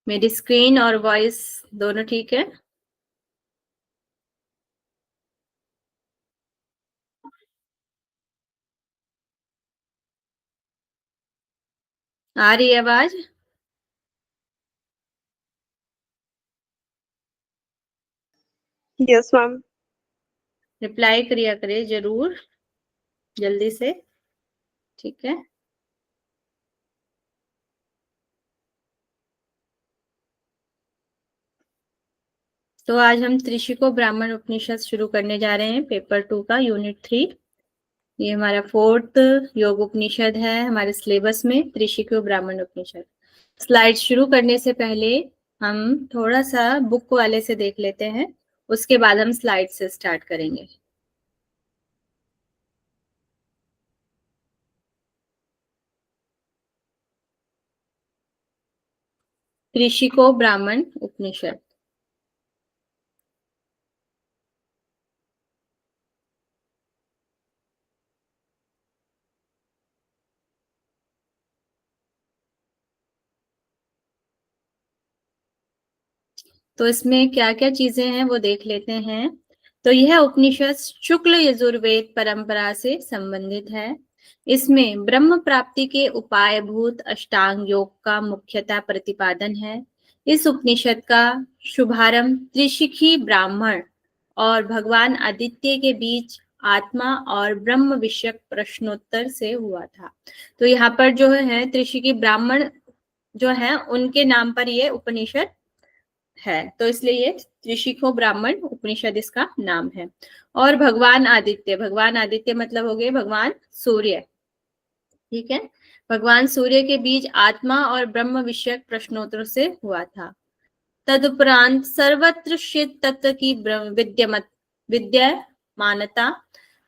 मेरी स्क्रीन और वॉइस दोनों ठीक है? आ रही है आवाज? Yes ma'am. रिप्लाई करिया करे जरूर, जल्दी से, ठीक है। तो आज हम त्रिशिको ब्राह्मण उपनिषद शुरू करने जा रहे हैं, पेपर 2 का यूनिट 3। ये हमारा 4th योग उपनिषद है हमारे सिलेबस में, त्रिशिको ब्राह्मण उपनिषद। स्लाइड शुरू करने से पहले हम थोड़ा सा बुक वाले से देख लेते हैं, उसके बाद हम स्लाइड से स्टार्ट करेंगे। त्रिशिको ब्राह्मण उपनिषद। तो इसमें क्या क्या चीजें हैं वो देख लेते हैं। तो यह उपनिषद शुक्ल यजुर्वेद परंपरा से संबंधित है। इसमें ब्रह्म प्राप्ति के उपायभूत अष्टांग योग का मुख्यतः प्रतिपादन है। इस उपनिषद का शुभारंभ त्रिशिखी ब्राह्मण और भगवान आदित्य के बीच आत्मा और ब्रह्म विषयक प्रश्नोत्तर से हुआ था। तो यहाँ पर जो है त्रिशिखी ब्राह्मण जो है उनके नाम पर ये उपनिषद है, तो इसलिए ये त्रिशिखो ब्राह्मण उपनिषद इसका नाम है। और भगवान आदित्य मतलब हो गए भगवान सूर्य, ठीक है। भगवान सूर्य के बीच आत्मा और ब्रह्म विषयक प्रश्नोत्तर से हुआ था। तदुपरांत सर्वत्र शिव तत्व की विद्यमानता,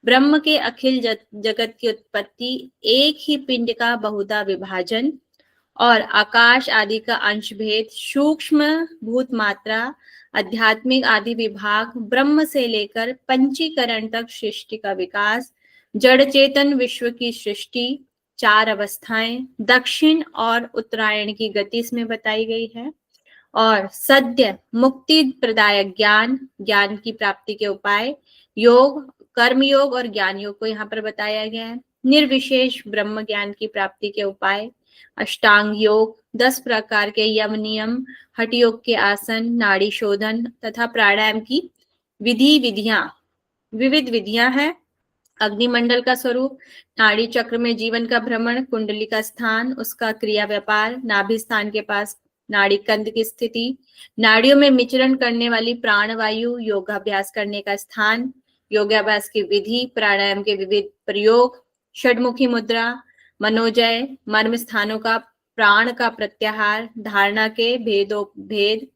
ब्रह्म के अखिल जगत की उत्पत्ति, एक ही पिंड का बहुधा विभाजन और आकाश आदि का अंश भेद, सूक्ष्म भूत मात्रा, आध्यात्मिक आदि विभाग, ब्रह्म से लेकर पंचीकरण तक सृष्टि का विकास, जड़ चेतन विश्व की सृष्टि, 4 अवस्थाएं, दक्षिण और उत्तरायण की गति इसमें बताई गई है। और सद्य मुक्ति प्रदायक ज्ञान, ज्ञान की प्राप्ति के उपाय, योग, कर्म योग और ज्ञान योग को यहाँ पर बताया गया है। निर्विशेष ब्रह्म ज्ञान की प्राप्ति के उपाय, अष्टांग योग, 10 प्रकार के यम नियम, हठ योग के आसन, नाड़ी शोधन तथा प्राणायाम की विविध विधियां हैं। अग्निमंडल का स्वरूप, नाड़ी चक्र में जीवन का भ्रमण, कुंडली का स्थान, उसका क्रिया व्यापार, नाभि स्थान के पास नाड़ी कंद की स्थिति, नाड़ियों में मिश्रण करने वाली प्राण वायु, योगाभ्यास करने का स्थान, योगाभ्यास की विधि, प्राणायाम के विविध प्रयोग, षडमुखी मुद्रा, मनोजय, मर्म स्थानों का प्राण का प्रत्याहार, धारणा के भेद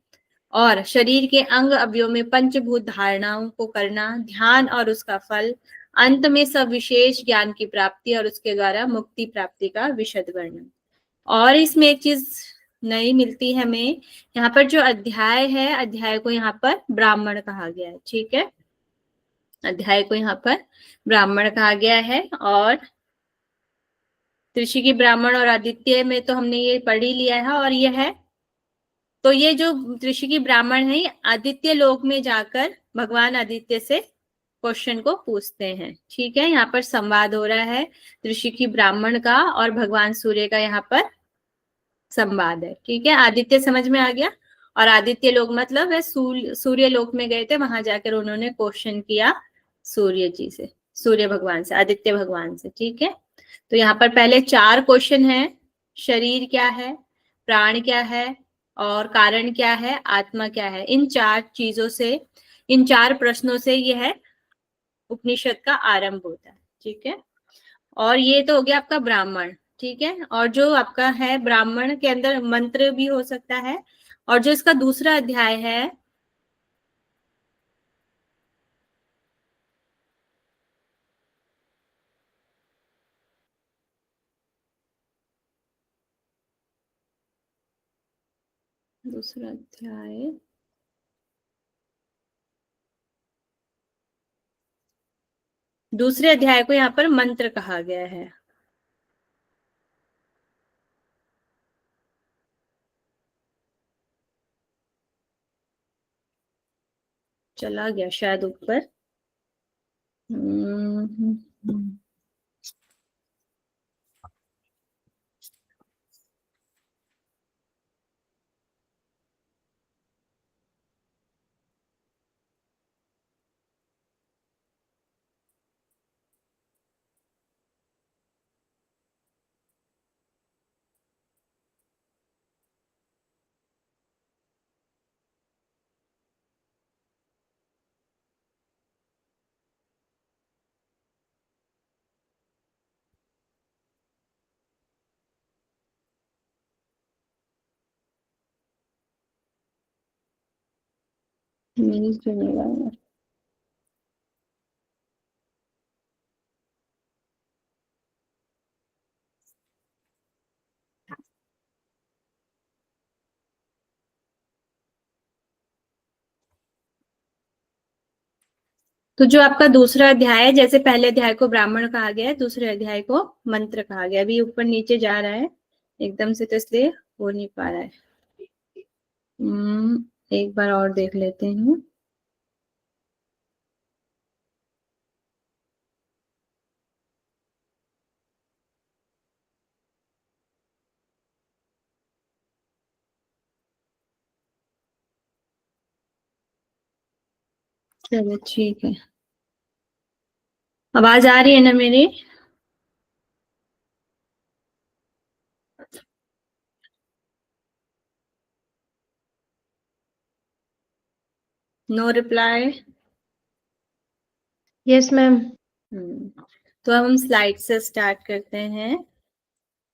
और शरीर के अंग अवयव में पंचभूत धारणाओं को करना, ध्यान और उसका फल, अंत में सविशेष ज्ञान की प्राप्ति और उसके द्वारा मुक्ति प्राप्ति का विशद वर्णन। और इसमें एक चीज नई मिलती है हमें, यहाँ पर जो अध्याय है, अध्याय को यहाँ पर ब्राह्मण कहा गया है, ठीक है। अध्याय को यहाँ पर ब्राह्मण कहा गया है। और त्रिशिकी ब्राह्मण और आदित्य में तो हमने ये पढ़ ही लिया है। और यह है, तो ये जो त्रिशिकी ब्राह्मण है आदित्य लोक में जाकर भगवान आदित्य से क्वेश्चन को पूछते हैं, ठीक है। यहाँ पर संवाद हो रहा है त्रिशिकी ब्राह्मण का और भगवान सूर्य का, यहाँ पर संवाद है, ठीक है। आदित्य समझ में आ गया। और आदित्य लोक मतलब है सूर्य लोक में गए थे, वहां जाकर उन्होंने क्वेश्चन किया सूर्य जी से, सूर्य भगवान से, आदित्य भगवान से, ठीक है। तो यहाँ पर पहले 4 क्वेश्चन है। शरीर क्या है, प्राण क्या है, और कारण क्या है, आत्मा क्या है। इन 4 चीजों से, इन 4 प्रश्नों से यह उपनिषद का आरंभ होता है, ठीक है। और ये तो हो गया आपका ब्राह्मण, ठीक है। और जो आपका है ब्राह्मण के अंदर मंत्र भी हो सकता है। और जो इसका दूसरा अध्याय है, दूसरा अध्याय दूसरे अध्याय को यहाँ पर मंत्र कहा गया है। चला गया शायद ऊपर। मेरी सुनेगा। तो जो आपका दूसरा अध्याय है, जैसे पहले अध्याय को ब्राह्मण कहा गया है, दूसरे अध्याय को मंत्र कहा गया। अभी ऊपर नीचे जा रहा है एकदम से, तो इसलिए हो नहीं पा रहा है। एक बार और देख लेते हैं। चलो ठीक है। आवाज आ रही है ना मेरी? No reply. Yes ma'am. तो अब हम स्लाइड से स्टार्ट करते हैं।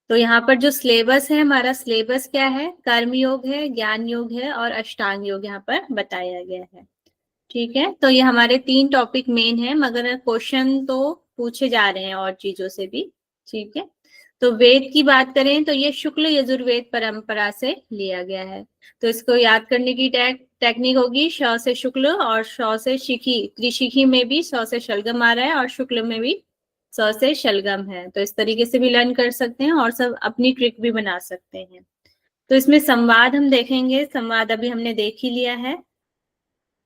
तो यहाँ पर जो सिलेबस है, हमारा सिलेबस क्या है? कर्म योग है, ज्ञान योग है और अष्टांग योग यहाँ पर बताया गया है। ठीक है, तो ये हमारे 3 टॉपिक मेन है, मगर क्वेश्चन तो पूछे जा रहे हैं और चीजों से भी। ठीक है, तो वेद की बात करें तो ये शुक्ल यजुर्वेद परंपरा से लिया गया है। तो इसको याद करने की टेक्निक होगी, श से शुक्ल और श से शिखी। त्रिशिखी में भी श से शलगम आ रहा है और शुक्ल में भी स से शलगम है। तो इस तरीके से भी लर्न कर सकते हैं और सब अपनी ट्रिक भी बना सकते हैं। तो इसमें संवाद हम देखेंगे। संवाद अभी हमने देख ही लिया है।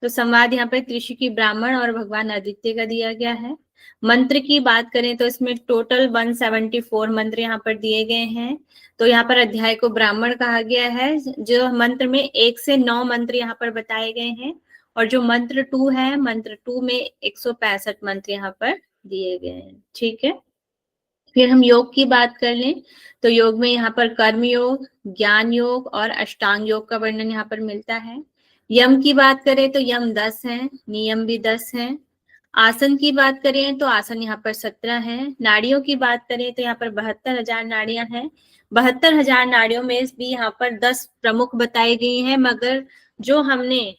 तो संवाद यहाँ पर त्रिशिकी ब्राह्मण और भगवान आदित्य का दिया गया है। मंत्र की बात करें तो इसमें टोटल 174 मंत्र यहाँ पर दिए गए हैं। तो यहाँ पर अध्याय को ब्राह्मण कहा गया है। जो मंत्र में 1 से 9 मंत्र यहाँ पर बताए गए हैं, और जो मंत्र 2 है, मंत्र 2 में 165 मंत्र यहाँ पर दिए गए हैं। ठीक है, फिर हम योग की बात कर लें तो योग में यहाँ पर कर्म योग, ज्ञान योग और अष्टांग योग का वर्णन यहाँ पर मिलता है। यम की बात करें तो यम 10 है, नियम भी 10 है। आसन की बात करें तो आसन यहाँ पर 17 है। नाड़ियों की बात करें तो यहाँ पर 72,000 नाड़ियां हैं। 72,000 नाड़ियों में भी यहाँ पर 10 प्रमुख बताई गई हैं, मगर जो हमने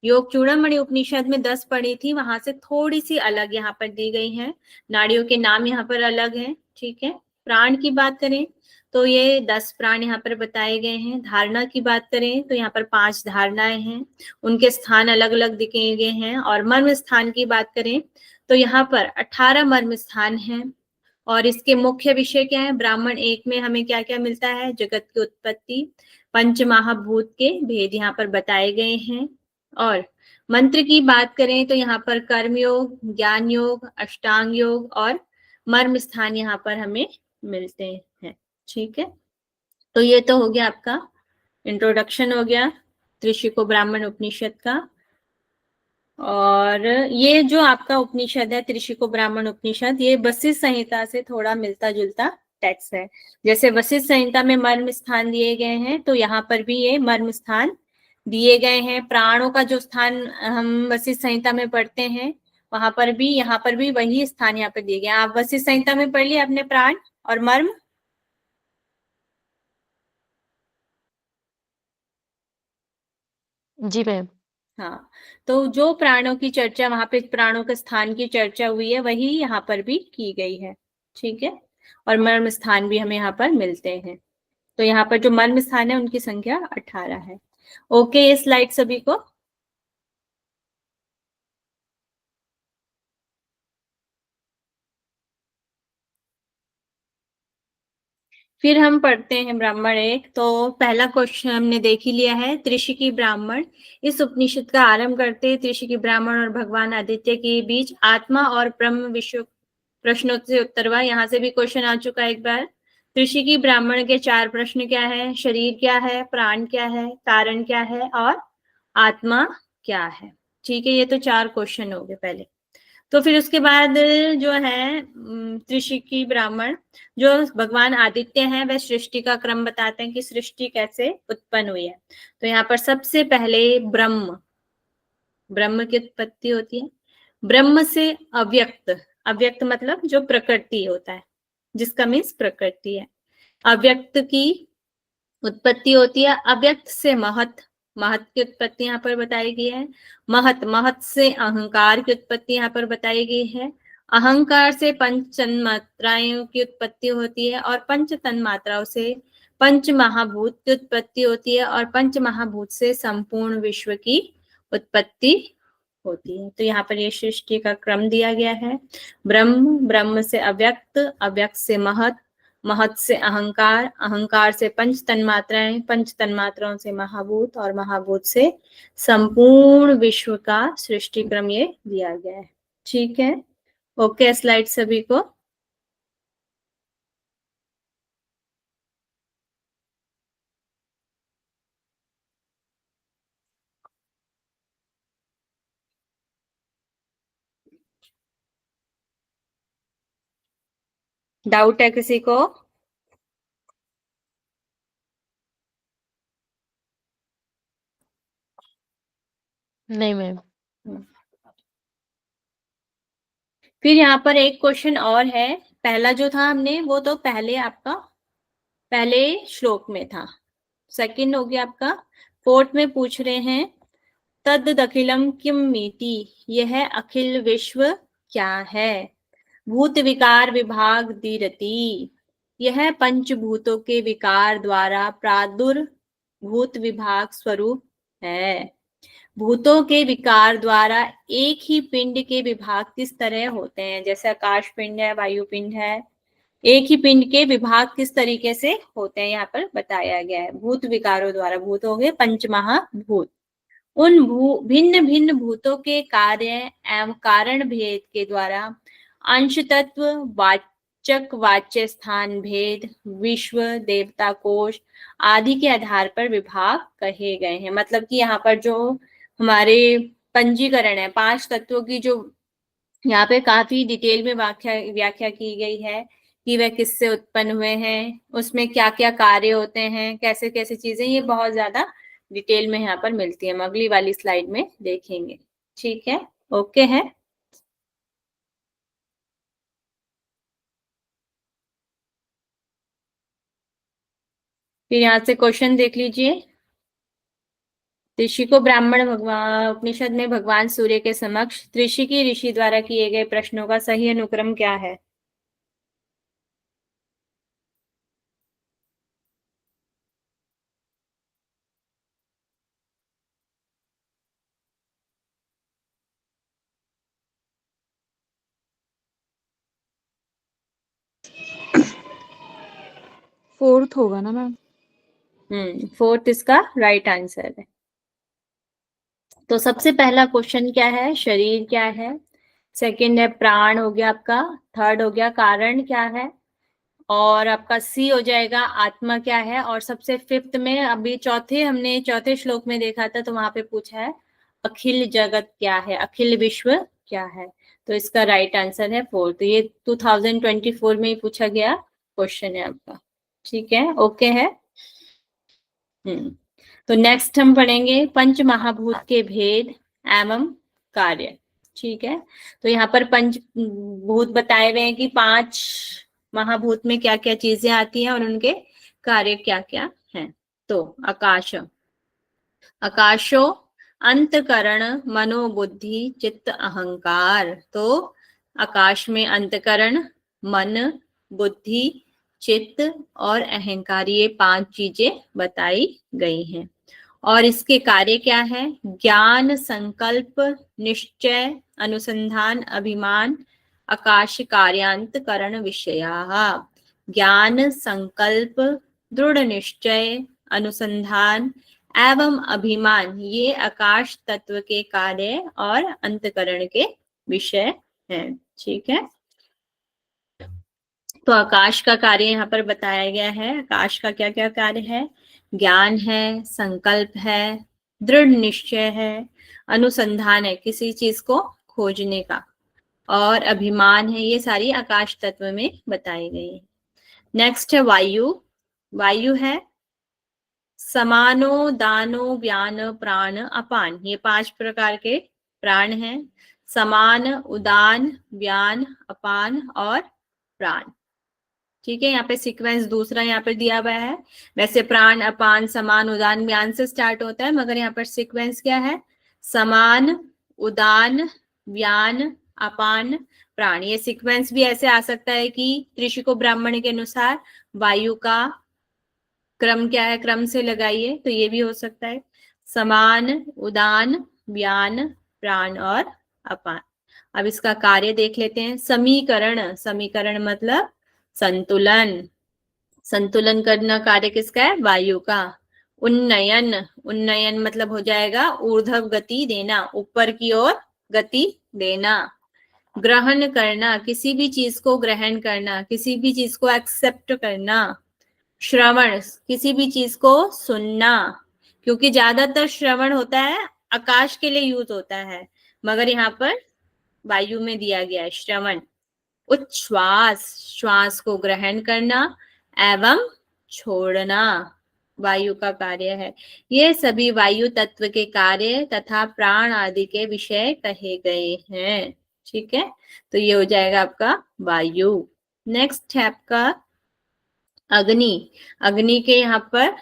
योग चूड़ामणि उपनिषद में 10 पढ़ी थी, वहां से थोड़ी सी अलग यहाँ पर दी गई है। नाड़ियों के नाम यहाँ पर अलग हैं। ठीक है, प्राण की बात करें तो ये 10 प्राण यहाँ पर बताए गए हैं। धारणा की बात करें तो यहाँ पर 5 धारणाएं हैं, उनके स्थान अलग अलग दिए गए हैं। और मर्म स्थान की बात करें तो यहाँ पर 18 मर्म स्थान हैं। और इसके मुख्य विषय क्या है? ब्राह्मण 1 में हमें क्या क्या मिलता है? जगत की उत्पत्ति, पंच महाभूत के भेद यहाँ पर बताए गए हैं। और मंत्र की बात करें तो यहाँ पर कर्म योग, ज्ञान योग, अष्टांग योग और मर्म स्थान यहाँ पर हमें मिलते हैं। ठीक है, तो ये तो हो गया आपका इंट्रोडक्शन, हो गया त्रिशिको ब्राह्मण उपनिषद का। और ये जो आपका उपनिषद है त्रिशिको ब्राह्मण उपनिषद, ये वशिष्ठ संहिता से थोड़ा मिलता जुलता टेक्स्ट है। जैसे वशिष्ठ संहिता में मर्म स्थान दिए गए हैं, तो यहाँ पर भी ये मर्म स्थान दिए गए हैं। प्राणों का जो स्थान हम वशिष्ठ संहिता में पढ़ते हैं, वहां पर भी यहाँ पर भी वही स्थान यहाँ पर दिए गए। आप वशिष्ठ संहिता में पढ़ लिया अपने प्राण और मर्म? जी मैम। हाँ, तो जो प्राणों की चर्चा वहां पे, प्राणों के स्थान की चर्चा हुई है, वही यहाँ पर भी की गई है। ठीक है, और मर्म स्थान भी हमें यहाँ पर मिलते हैं। तो यहाँ पर जो मर्म स्थान है उनकी संख्या 18 है। ओके, ये स्लाइड सभी को? फिर हम पढ़ते हैं ब्राह्मण एक। तो पहला क्वेश्चन हमने देख ही लिया है, त्रिशिकी ब्राह्मण। इस उपनिषद का आरंभ करते त्रिशिकी ब्राह्मण और भगवान आदित्य के बीच आत्मा और ब्रह्म विषय प्रश्नों से उत्तरवा। यहाँ से भी क्वेश्चन आ चुका है एक बार। त्रिशिकी ब्राह्मण के 4 प्रश्न क्या है? शरीर क्या है, प्राण क्या है, कारण क्या है और आत्मा क्या है। ठीक है, ये तो 4 क्वेश्चन हो गए पहले। तो फिर उसके बाद जो है त्रिशिकी ब्राह्मण जो भगवान आदित्य हैं, वह सृष्टि का क्रम बताते हैं कि सृष्टि कैसे उत्पन्न हुई है। तो यहाँ पर सबसे पहले ब्रह्म, ब्रह्म की उत्पत्ति होती है। ब्रह्म से अव्यक्त, अव्यक्त मतलब जो प्रकृति होता है, जिसका मीन्स प्रकृति है। अव्यक्त की उत्पत्ति होती है। अव्यक्त से महत, महत की उत्पत्ति यहाँ पर बताई गई है। महत, महत से अहंकार की उत्पत्ति यहाँ पर बताई गई है। अहंकार से पंच तन्मात्राओं की उत्पत्ति होती है और पंच तन्मात्राओं से पंच महाभूत की उत्पत्ति होती है और पंच महाभूत से संपूर्ण विश्व की उत्पत्ति होती है। तो यहाँ पर ये सृष्टि का क्रम दिया गया है। ब्रह्म, ब्रह्म से अव्यक्त, अव्यक्त से महत, महत से अहंकार, अहंकार से पंच तन्मात्राएं, पंच तन्मात्राओं से महाभूत और महाभूत से संपूर्ण विश्व का सृष्टि क्रम ये दिया गया है। ठीक है, ओके। स्लाइड सभी को। डाउट है किसी को? नहीं मैम। फिर यहाँ पर एक क्वेश्चन और है। पहला जो था हमने वो तो पहले आपका पहले श्लोक में था। सेकंड हो गया आपका, फोर्थ में पूछ रहे हैं तद अखिलम किम मीति, यह अखिल विश्व क्या है? भूत विकार विभाग दीरति, यह पंचभूतों के विकार द्वारा प्रादुर्भूत विभाग स्वरूप है। भूतों के विकार द्वारा एक ही पिंड के विभाग किस तरह होते हैं? जैसे आकाश पिंड है, वायु पिंड है, एक ही पिंड के विभाग किस तरीके से होते हैं यहाँ पर बताया गया है। भूत विकारों द्वारा, भूत हो गए पंचमहाभूत, उन भिन्न भिन्न भूतों के कार्य एवं कारण भेद के द्वारा अंश तत्व, वाचक वाच्य स्थान भेद, विश्व, देवता कोश आदि के आधार पर विभाग कहे गए हैं। मतलब कि यहाँ पर जो हमारे पंजीकरण है 5 तत्वों की, जो यहाँ पे काफी डिटेल में व्याख्या की गई है कि वह किससे उत्पन्न हुए हैं, उसमें क्या क्या कार्य होते हैं, कैसे कैसे चीजें, ये बहुत ज्यादा डिटेल में यहाँ पर मिलती है। हम अगली वाली स्लाइड में देखेंगे। ठीक है, ओके है। फिर यहाँ से क्वेश्चन देख लीजिए। ऋषि को ब्राह्मण भगवान उपनिषद में भगवान सूर्य के समक्ष त्रिशिकी ऋषि द्वारा किए गए प्रश्नों का सही अनुक्रम क्या है? फोर्थ होगा ना मैम? फोर्थ इसका राइट आंसर है। तो सबसे पहला क्वेश्चन क्या है? शरीर क्या है। सेकंड है प्राण हो गया आपका। थर्ड हो गया कारण क्या है। और आपका सी हो जाएगा आत्मा क्या है। और सबसे फिफ्थ में अभी हमने चौथे श्लोक में देखा था, तो वहां पे पूछा है अखिल जगत क्या है, अखिल विश्व क्या है। तो इसका राइट आंसर है फोर्थ। तो ये 2024 में ही पूछा गया क्वेश्चन है आपका। ठीक है, ओके है। तो नेक्स्ट हम पढ़ेंगे पंच महाभूत के भेद एवं कार्य। ठीक है, तो यहाँ पर पंच भूत बताए हुए हैं कि 5 महाभूत में क्या क्या चीजें आती हैं और उनके कार्य क्या क्या हैं। तो आकाश, आकाशो अंतकरण मनोबुद्धि चित्त अहंकार। तो आकाश में अंतकरण, मन, बुद्धि, चित्त और अहंकार, ये 5 चीजें बताई गई हैं। और इसके कार्य क्या है? ज्ञान, संकल्प, निश्चय, अनुसंधान, अभिमान, आकाश कार्यांतकरण विषया। ज्ञान, संकल्प, दृढ़ निश्चय, अनुसंधान एवं अभिमान ये आकाश तत्व के कार्य और अंतकरण के विषय हैं। ठीक है, तो आकाश का कार्य यहाँ पर बताया गया है। आकाश का क्या क्या कार्य है? ज्ञान है, संकल्प है, दृढ़ निश्चय है, अनुसंधान है किसी चीज को खोजने का, और अभिमान है। ये सारी आकाश तत्व में बताई गई है। नेक्स्ट है वायु। वायु है समानो, दानो, व्यान, प्राण, अपान। ये 5 प्रकार के प्राण हैं। समान, उदान, व्यान, अपान और प्राण। ठीक है, यहाँ पे सीक्वेंस दूसरा यहाँ पर दिया हुआ है। वैसे प्राण, अपान, समान, उदान, व्यान से स्टार्ट होता है, मगर यहाँ पर सीक्वेंस क्या है? समान, उदान, व्यान, अपान, प्राण। ये सीक्वेंस भी ऐसे आ सकता है कि त्रिशिको ब्राह्मण के अनुसार वायु का क्रम क्या है, क्रम से लगाइए, तो ये भी हो सकता है। समान, उदान, व्यान, प्राण और अपान। अब इसका कार्य देख लेते हैं। समीकरण, समीकरण मतलब संतुलन। संतुलन करना कार्य किसका है? वायु का। उन्नयन, उन्नयन मतलब हो जाएगा ऊर्ध्व गति देना, ऊपर की ओर गति देना। ग्रहण करना, किसी भी चीज को ग्रहण करना, किसी भी चीज को एक्सेप्ट करना। श्रवण, किसी भी चीज को सुनना, क्योंकि ज्यादातर श्रवण होता है आकाश के लिए यूज होता है, मगर यहाँ पर वायु में दिया गया है श्रवण। उच्छ्वास, श्वास को ग्रहण करना एवं छोड़ना वायु का कार्य है। ये सभी वायु तत्व के कार्य तथा प्राण आदि के विषय कहे गए हैं। ठीक है, तो ये हो जाएगा आपका वायु। नेक्स्ट है आपका अग्नि। अग्नि के यहाँ पर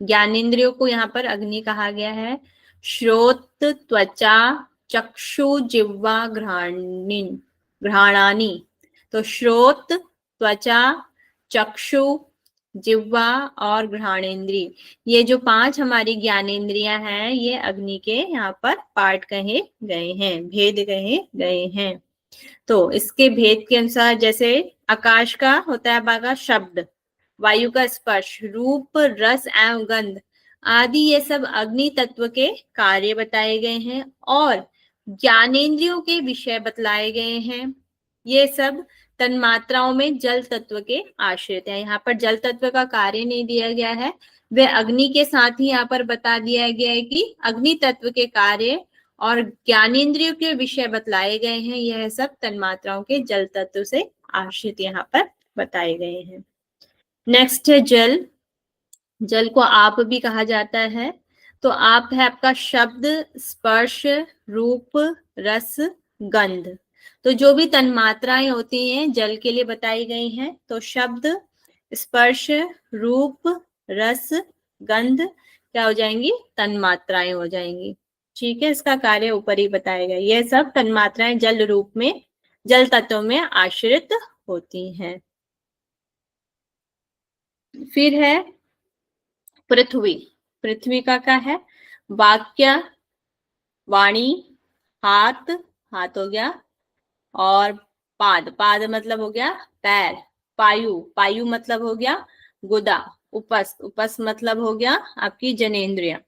ज्ञानेंद्रियों को यहाँ पर अग्नि कहा गया है। श्रोत, त्वचा, चक्षु, जिह्वा, घ्राणानि। तो श्रोत, त्वचा, चक्षु, जिह्वा और घ्राणेन्द्रिय, ये जो 5 हमारी ज्ञानेंद्रियां हैं, ये अग्नि के यहाँ पर पार्ट कहे गए हैं, भेद कहे गए हैं। तो इसके भेद के अनुसार जैसे आकाश का होता है भागा शब्द, वायु का स्पर्श, रूप, रस एवं गंध आदि, ये सब अग्नि तत्व के कार्य बताए गए हैं और ज्ञानेंद्रियों के विषय बतलाए गए हैं। ये सब तन्मात्राओं में जल तत्व के आश्रित है। यहाँ पर जल तत्व का कार्य नहीं दिया गया है, वे अग्नि के साथ ही यहाँ पर बता दिया गया है कि अग्नि तत्व के कार्य और ज्ञानेंद्रियों के विषय बतलाए गए हैं। यह सब तन्मात्राओं के जल तत्व से आश्रित यहाँ पर बताए गए हैं। नेक्स्ट है जल। जल को आप भी कहा जाता है। तो आप है आपका शब्द, स्पर्श, रूप, रस, गंध। तो जो भी तन्मात्राएं होती हैं जल के लिए बताई गई हैं, तो शब्द, स्पर्श, रूप, रस, गंध क्या हो जाएंगी? तन्मात्राएं हो जाएंगी। ठीक है, इसका कार्य ऊपर ही बताया गया। यह सब तन्मात्राएं जल रूप में, जल तत्व में आश्रित होती हैं। फिर है पृथ्वी। पृथ्वी का क्या है? वाक्य, वाणी, हाथ, हाथ हो गया, और पाद, पाद मतलब हो गया पैर। पायु, पायु मतलब हो गया गुदा। उपस्थ, उपस्थ मतलब हो गया आपकी जनेन्द्रिया।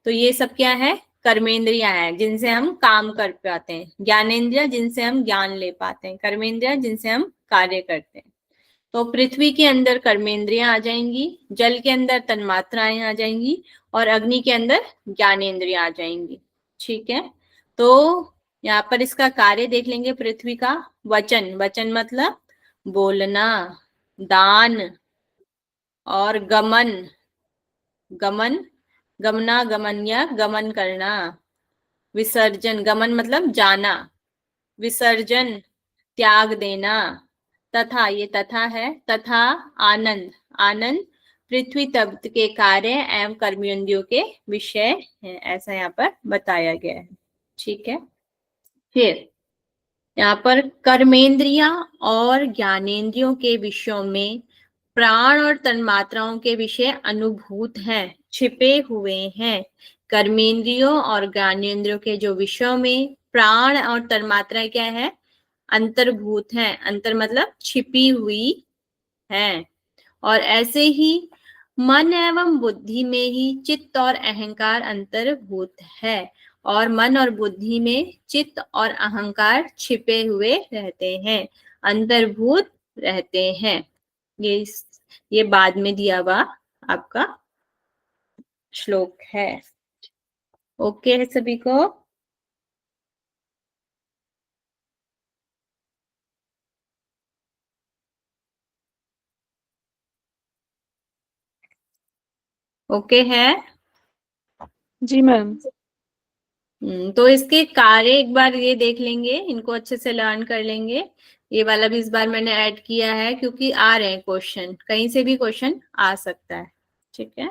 तो ये सब क्या है? कर्मेंद्रिया है, जिनसे हम काम कर पाते हैं। ज्ञानेन्द्रिया, जिनसे हम ज्ञान ले पाते हैं। कर्मेंद्रिया, जिनसे हम कार्य करते हैं। तो पृथ्वी के अंदर कर्मेंद्रियां आ जाएंगी, जल के अंदर तन्मात्राएं आ जाएंगी, और अग्नि के अंदर ज्ञानेंद्रियां आ जाएंगी। ठीक है, तो यहाँ पर इसका कार्य देख लेंगे पृथ्वी का। वचन, वचन मतलब बोलना, दान और गमन, गमन, गमनागमन या गमन करना। विसर्जन, गमन मतलब जाना, विसर्जन त्याग देना। तथा, ये तथा है, तथा आनंद, आनंद पृथ्वी तत्व के कार्य एवं कर्मेंद्रियों के विषय हैं, ऐसा यहाँ पर बताया गया है। ठीक है, फिर यहाँ पर कर्मेंद्रियां और ज्ञानेंद्रियों के विषयों में प्राण और तन्मात्राओं के विषय अनुभूत हैं, छिपे हुए हैं। कर्मेंद्रियों और ज्ञानेंद्रियों के जो विषयों में प्राण और तन्मात्राएं क्या है? अंतर्भूत हैं। अंतर मतलब छिपी हुई हैं। और ऐसे ही मन एवं बुद्धि में ही चित्त और अहंकार अंतर्भूत है, और मन और बुद्धि में चित्त और अहंकार छिपे हुए रहते हैं, अंतर्भूत रहते हैं। ये बाद में दिया हुआ आपका श्लोक है। ओके है सभी को? ओके है? जी मैम। तो इसके कार्य एक बार ये देख लेंगे, इनको अच्छे से लर्न कर लेंगे। ये वाला भी इस बार मैंने ऐड किया है क्योंकि आ रहे हैं क्वेश्चन, कहीं से भी क्वेश्चन आ सकता है। ठीक है,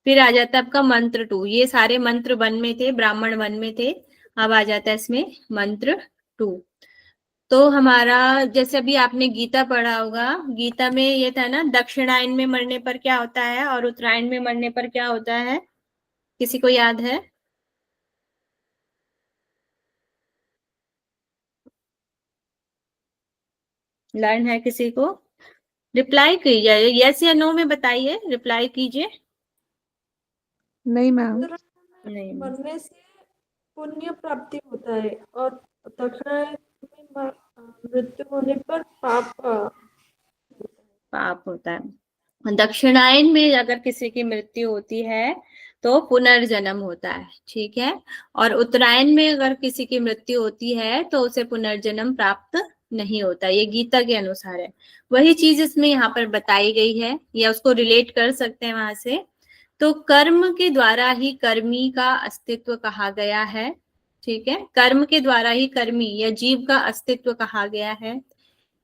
फिर आ जाता है आपका मंत्र 2। ये सारे मंत्र 1 में थे, ब्राह्मण 1 में थे, अब आ जाता है इसमें मंत्र 2। तो हमारा जैसे अभी आपने गीता पढ़ा होगा, गीता में ये था ना, दक्षिणायन में मरने पर क्या होता है और उत्तरायण में मरने पर क्या होता है, किसी को याद है? लर्न है किसी को? रिप्लाई कीजिए, यस या नो में बताइए, रिप्लाई कीजिए। नहीं मैम। नहीं, मरने से पुण्य प्राप्ति होता है और दक्षिणायन में मृत्यु होने पर पाप पाप होता है। दक्षिणायन में अगर किसी की मृत्यु होती है तो पुनर्जन्म होता है, ठीक है। और उत्तरायण में अगर किसी की मृत्यु होती है तो उसे पुनर्जन्म प्राप्त नहीं होता, ये गीता के अनुसार है। वही चीज इसमें यहाँ पर बताई गई है, या उसको रिलेट कर सकते हैं वहां से। तो कर्म के द्वारा ही कर्मी का अस्तित्व कहा गया है, ठीक है। कर्म के द्वारा ही कर्मी या जीव का अस्तित्व कहा गया है।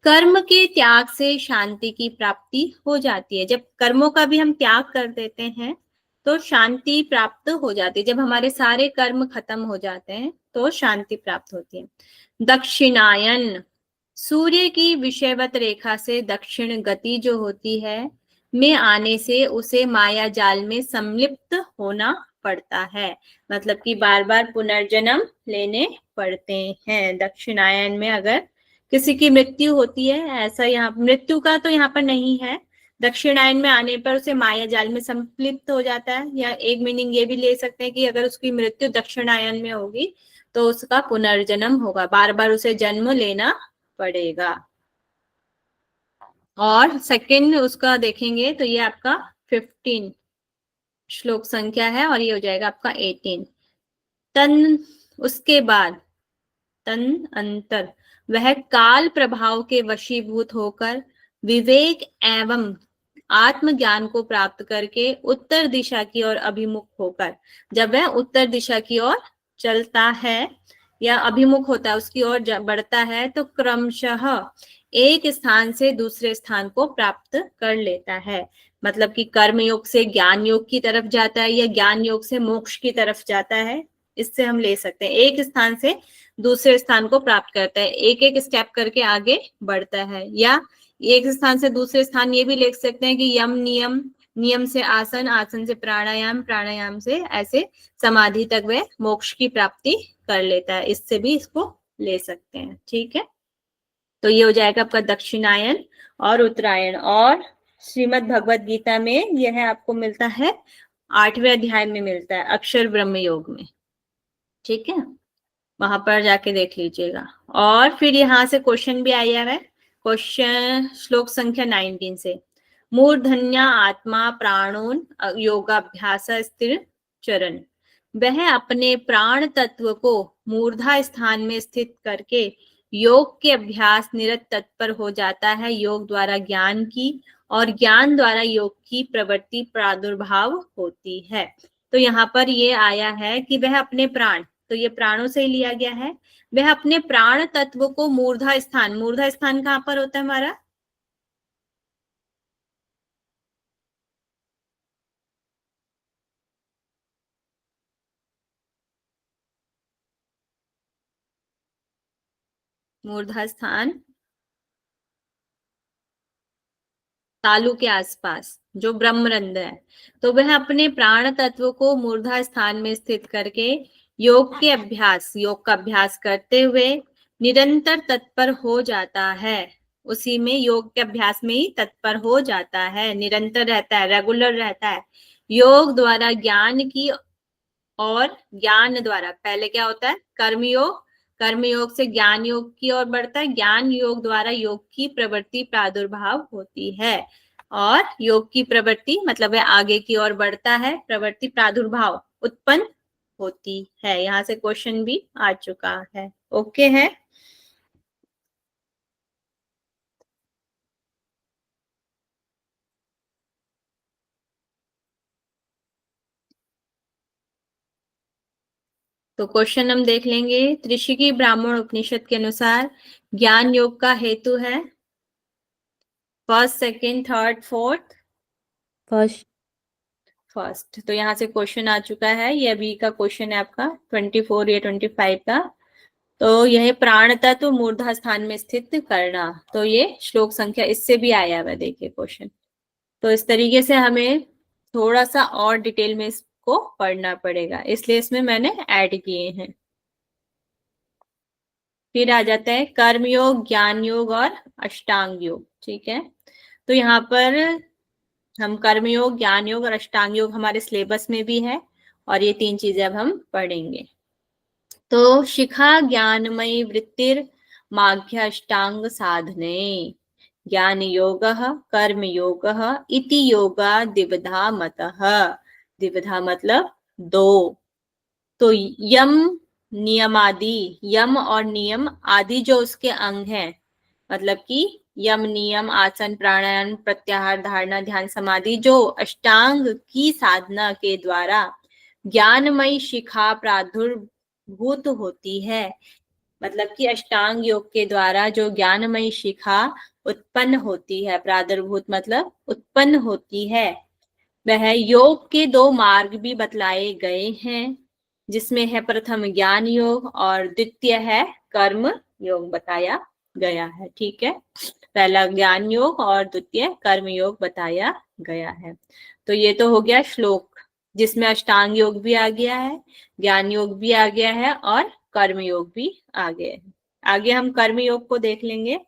कर्म के त्याग से शांति की प्राप्ति हो जाती है। जब कर्मों का भी हम त्याग कर देते हैं तो शांति प्राप्त हो जाती है। जब हमारे सारे कर्म खत्म हो जाते हैं तो शांति प्राप्त होती है। दक्षिणायन, सूर्य की विषयवत रेखा से दक्षिण गति जो होती है में आने से उसे माया जाल में सम्मिलित होना पड़ता है, मतलब कि बार बार पुनर्जन्म लेने पड़ते हैं। दक्षिणायन में अगर किसी की मृत्यु होती है, ऐसा यहाँ मृत्यु का तो यहाँ पर नहीं है, दक्षिणायन में आने पर उसे माया जाल में सम्मिलित हो जाता है। या एक मीनिंग ये भी ले सकते हैं कि अगर उसकी मृत्यु दक्षिणायन में होगी तो उसका पुनर्जन्म होगा, बार बार उसे जन्म लेना पड़ेगा। और सेकंड उसका देखेंगे तो ये आपका 15 श्लोक संख्या है और ये हो जाएगा आपका 18। तन, उसके बाद तन अंतर, वह काल प्रभाव के वशीभूत होकर विवेक एवं आत्मज्ञान को प्राप्त करके उत्तर दिशा की ओर अभिमुख होकर, जब वह उत्तर दिशा की ओर चलता है या अभिमुख होता है, उसकी ओर बढ़ता है, तो क्रमशः एक स्थान से दूसरे स्थान को प्राप्त कर लेता है। मतलब कि कर्म योग से ज्ञान योग की तरफ जाता है या ज्ञान योग से मोक्ष की तरफ जाता है, इससे हम ले सकते हैं। एक स्थान से दूसरे स्थान को प्राप्त करता है, एक एक स्टेप करके आगे बढ़ता है। या एक स्थान से दूसरे स्थान ये भी लिख सकते हैं कि यम नियम, नियम से आसन, आसन से प्राणायाम, प्राणायाम से ऐसे समाधि तक वह मोक्ष की प्राप्ति कर लेता है, इससे भी इसको ले सकते हैं। ठीक है, तो ये हो जाएगा आपका दक्षिणायन और उत्तरायण। और श्रीमद् भगवत गीता में यह आपको मिलता है 8वें अध्याय में मिलता है, अक्षर ब्रह्म योग में। ठीक है, वहां पर जाके देख लीजिएगा। और फिर यहाँ से क्वेश्चन भी आया है, क्वेश्चन श्लोक संख्या 19 से, मूर्धन्या आत्मा प्राणोन योगाभ्यास स्थिर चरण, वह अपने प्राण तत्व को मूर्धा स्थान में स्थित करके योग के अभ्यास निरत तत्पर हो जाता है। योग द्वारा ज्ञान की और ज्ञान द्वारा योग की प्रवृत्ति प्रादुर्भाव होती है। तो यहाँ पर ये आया है कि वह अपने प्राण, तो ये प्राणों से ही लिया गया है, वह अपने प्राण तत्व को मूर्धा स्थान, मूर्धा स्थान कहाँ पर होता है हमारा? मूर्धा स्थान तालु के आसपास जो ब्रह्मरंध्र है, तो वह अपने प्राण तत्व को मूर्धा स्थान में स्थित करके योग के अभ्यास, योग का अभ्यास करते हुए निरंतर तत्पर हो जाता है। उसी में, योग के अभ्यास में ही तत्पर हो जाता है, निरंतर रहता है, रेगुलर रहता है। योग द्वारा ज्ञान की और ज्ञान द्वारा, पहले क्या होता है, कर्मयोग, कर्मयोग से ज्ञान योग की ओर बढ़ता है, ज्ञान योग द्वारा योग की प्रवृत्ति प्रादुर्भाव होती है। और योग की प्रवृत्ति मतलब है आगे की ओर बढ़ता है, प्रवृत्ति प्रादुर्भाव उत्पन्न होती है। यहाँ से क्वेश्चन भी आ चुका है। ओके है। तो क्वेश्चन हम देख लेंगे। त्रिशिकी ब्राह्मण उपनिषद के अनुसार ज्ञान योग का हेतु है first, second, third, fourth. First. तो यहाँ से क्वेश्चन आ चुका है, ये अभी का क्वेश्चन है आपका 24 या 25 का। तो यह प्राण तत्व मूर्धा स्थान में स्थित करना, तो ये श्लोक संख्या इससे भी आया हुआ, देखिए क्वेश्चन। तो इस तरीके से हमें थोड़ा सा और डिटेल में इसको पढ़ना पड़ेगा, इसलिए इसमें मैंने ऐड किए हैं। फिर आ जाता है कर्म योग, ज्ञान योग और अष्टांग योग। ठीक है, तो यहाँ पर हम कर्म योग, ज्ञान योग और अष्टांग योग हमारे सिलेबस में भी है, और ये 3 चीजें अब हम पढ़ेंगे। तो शिखा ज्ञानमयी वृत्तिर माघ्य अष्टांग साधने ज्ञान योग कर्म योग इति योगा द्विविधा मतः। द्विविधा मतलब 2। तो यम नियमादि, यम और नियम आदि जो उसके अंग हैं, मतलब कि यम नियम आसन प्राणायाम प्रत्याहार धारणा ध्यान समाधि जो अष्टांग की साधना के द्वारा ज्ञानमयी शिखा प्रादुर्भूत होती है, मतलब कि अष्टांग योग के द्वारा जो ज्ञानमयी शिखा उत्पन्न होती है, प्रादुर्भूत मतलब उत्पन्न होती है, वह योग के 2 मार्ग भी बतलाए गए हैं, जिसमें है प्रथम ज्ञान योग और द्वितीय है कर्म योग बताया गया है। ठीक है, पहला ज्ञान योग और द्वितीय कर्म योग बताया गया है। तो ये तो हो गया श्लोक, जिसमें अष्टांग योग भी आ गया है, ज्ञान योग भी आ गया है और कर्म योग भी आ गया है। आगे हम कर्म योग को देख लेंगे।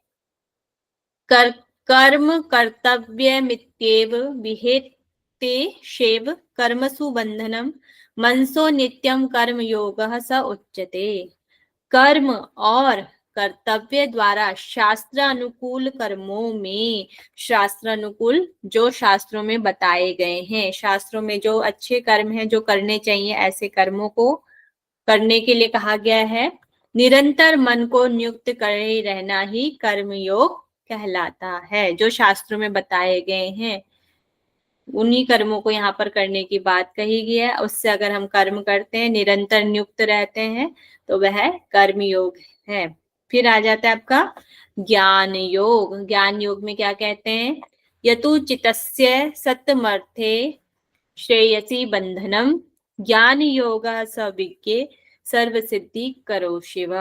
कर्म कर्तव्यमित्येव विहेते शेव कर्मसु बंधनम मनसो नित्यम कर्म योगः स उच्यते। कर्म और कर्तव्य द्वारा शास्त्र अनुकूल कर्मों में, शास्त्र अनुकूल जो शास्त्रों में बताए गए हैं, शास्त्रों में जो अच्छे कर्म हैं जो करने चाहिए, ऐसे कर्मों को करने के लिए कहा गया है। निरंतर मन को नियुक्त करे रहना ही कर्म योग कहलाता है। जो शास्त्रों में बताए गए हैं उन्हीं कर्मों को यहाँ पर करने की बात कही गई है। उससे अगर हम कर्म करते हैं, निरंतर नियुक्त रहते हैं, तो वह कर्म योग है। फिर आ जाता है आपका ज्ञान योग। ज्ञान योग में क्या कहते हैं, यतु चितस्य सत्तमर्थे श्रेयसी बंधनम ज्ञान योग सविज्ञ सर्व सिद्धि करो शिव।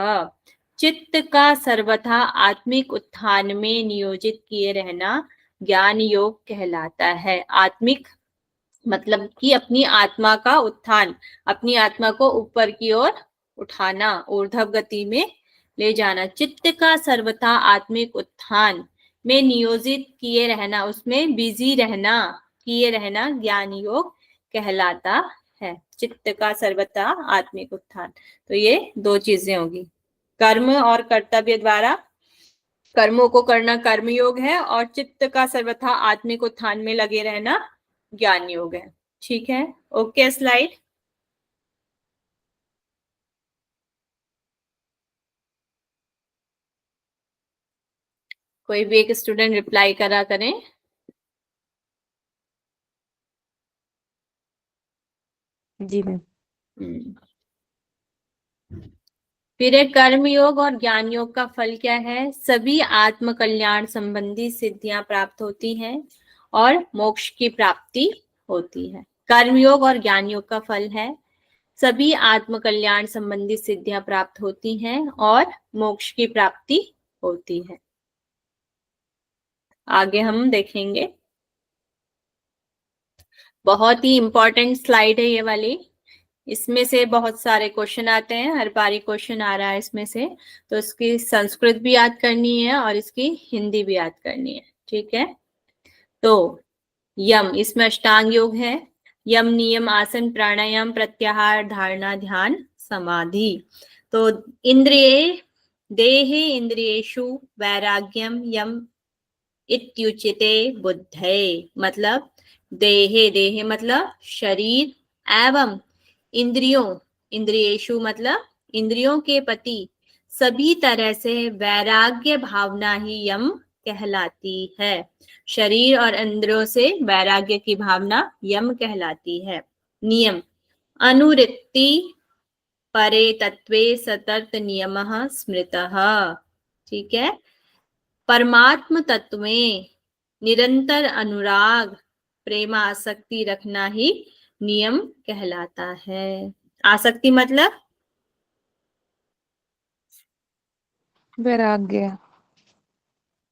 चित्त का सर्वथा आत्मिक उत्थान में नियोजित किए रहना ज्ञान योग कहलाता है। आत्मिक मतलब कि अपनी आत्मा का उत्थान, अपनी आत्मा को ऊपर की ओर उठाना, ऊर्ध्व गति में ले जाना। चित्त का सर्वथा आत्मिक उत्थान में नियोजित किए रहना, उसमें बिजी रहना, किए रहना ज्ञान योग कहलाता है। चित्त का सर्वथा आत्मिक उत्थान, तो ये 2 चीजें होगी। कर्म और कर्तव्य द्वारा कर्मों को करना कर्म योग है, और चित्त का सर्वथा आत्मिक उत्थान में लगे रहना ज्ञान योग है। ठीक है, ओके। स्लाइड। कोई भी एक स्टूडेंट रिप्लाई करा करें। जी मैम। फिर एक कर्म योग और ज्ञान योग का फल क्या है। सभी आत्म कल्याण संबंधी सिद्धियां प्राप्त होती हैं और मोक्ष की प्राप्ति होती है। कर्म योग और ज्ञान योग का फल है, सभी आत्म कल्याण संबंधी सिद्धियां प्राप्त होती हैं और मोक्ष की प्राप्ति होती है। आगे हम देखेंगे, बहुत ही इंपॉर्टेंट स्लाइड है ये वाली। इसमें से बहुत सारे क्वेश्चन आते हैं, हर बारी क्वेश्चन आ रहा है इसमें से, तो इसकी संस्कृत भी याद करनी है और इसकी हिंदी भी याद करनी है, ठीक है। तो यम, इसमें अष्टांग योग है। यम नियम आसन प्राणायाम प्रत्याहार धारणा ध्यान समाधि। तो इंद्रिये देहे इंद्रियेषु वैराग्यम यम इत्युच्यते बुद्धये, मतलब देहे, देहे मतलब शरीर, एवं इंद्रियों, इंद्रियेषु मतलब इंद्रियों के प्रति सभी तरह से वैराग्य भावना ही यम कहलाती है। शरीर और इंद्रियों से वैराग्य की भावना यम कहलाती है। नियम, अनुवृत्ति परे तत्वे सतर्क नियमः स्मृतः, ठीक है। परमात्म तत्व में निरंतर अनुराग प्रेम आसक्ति रखना ही नियम कहलाता है। आसक्ति मतलब वैराग्य।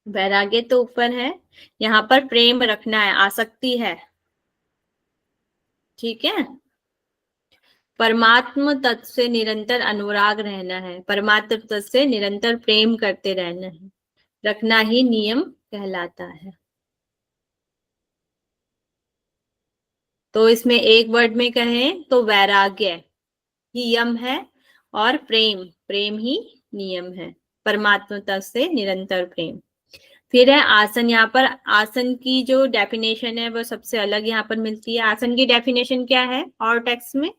वैराग्य तो ऊपर है, यहाँ पर प्रेम रखना है, आसक्ति है, ठीक है। परमात्म तत्व से निरंतर अनुराग रहना है, परमात्म तत्व से निरंतर प्रेम करते रहना है, रखना ही नियम कहलाता है। तो इसमें एक वर्ड में कहें तो वैराग्य ही यम है और प्रेम, प्रेम ही नियम है, परमात्मा तत्व से निरंतर प्रेम। फिर है आसन, यहाँ पर आसन की जो डेफिनेशन है वो सबसे अलग यहाँ पर मिलती है। आसन की डेफिनेशन क्या है और टेक्स्ट में?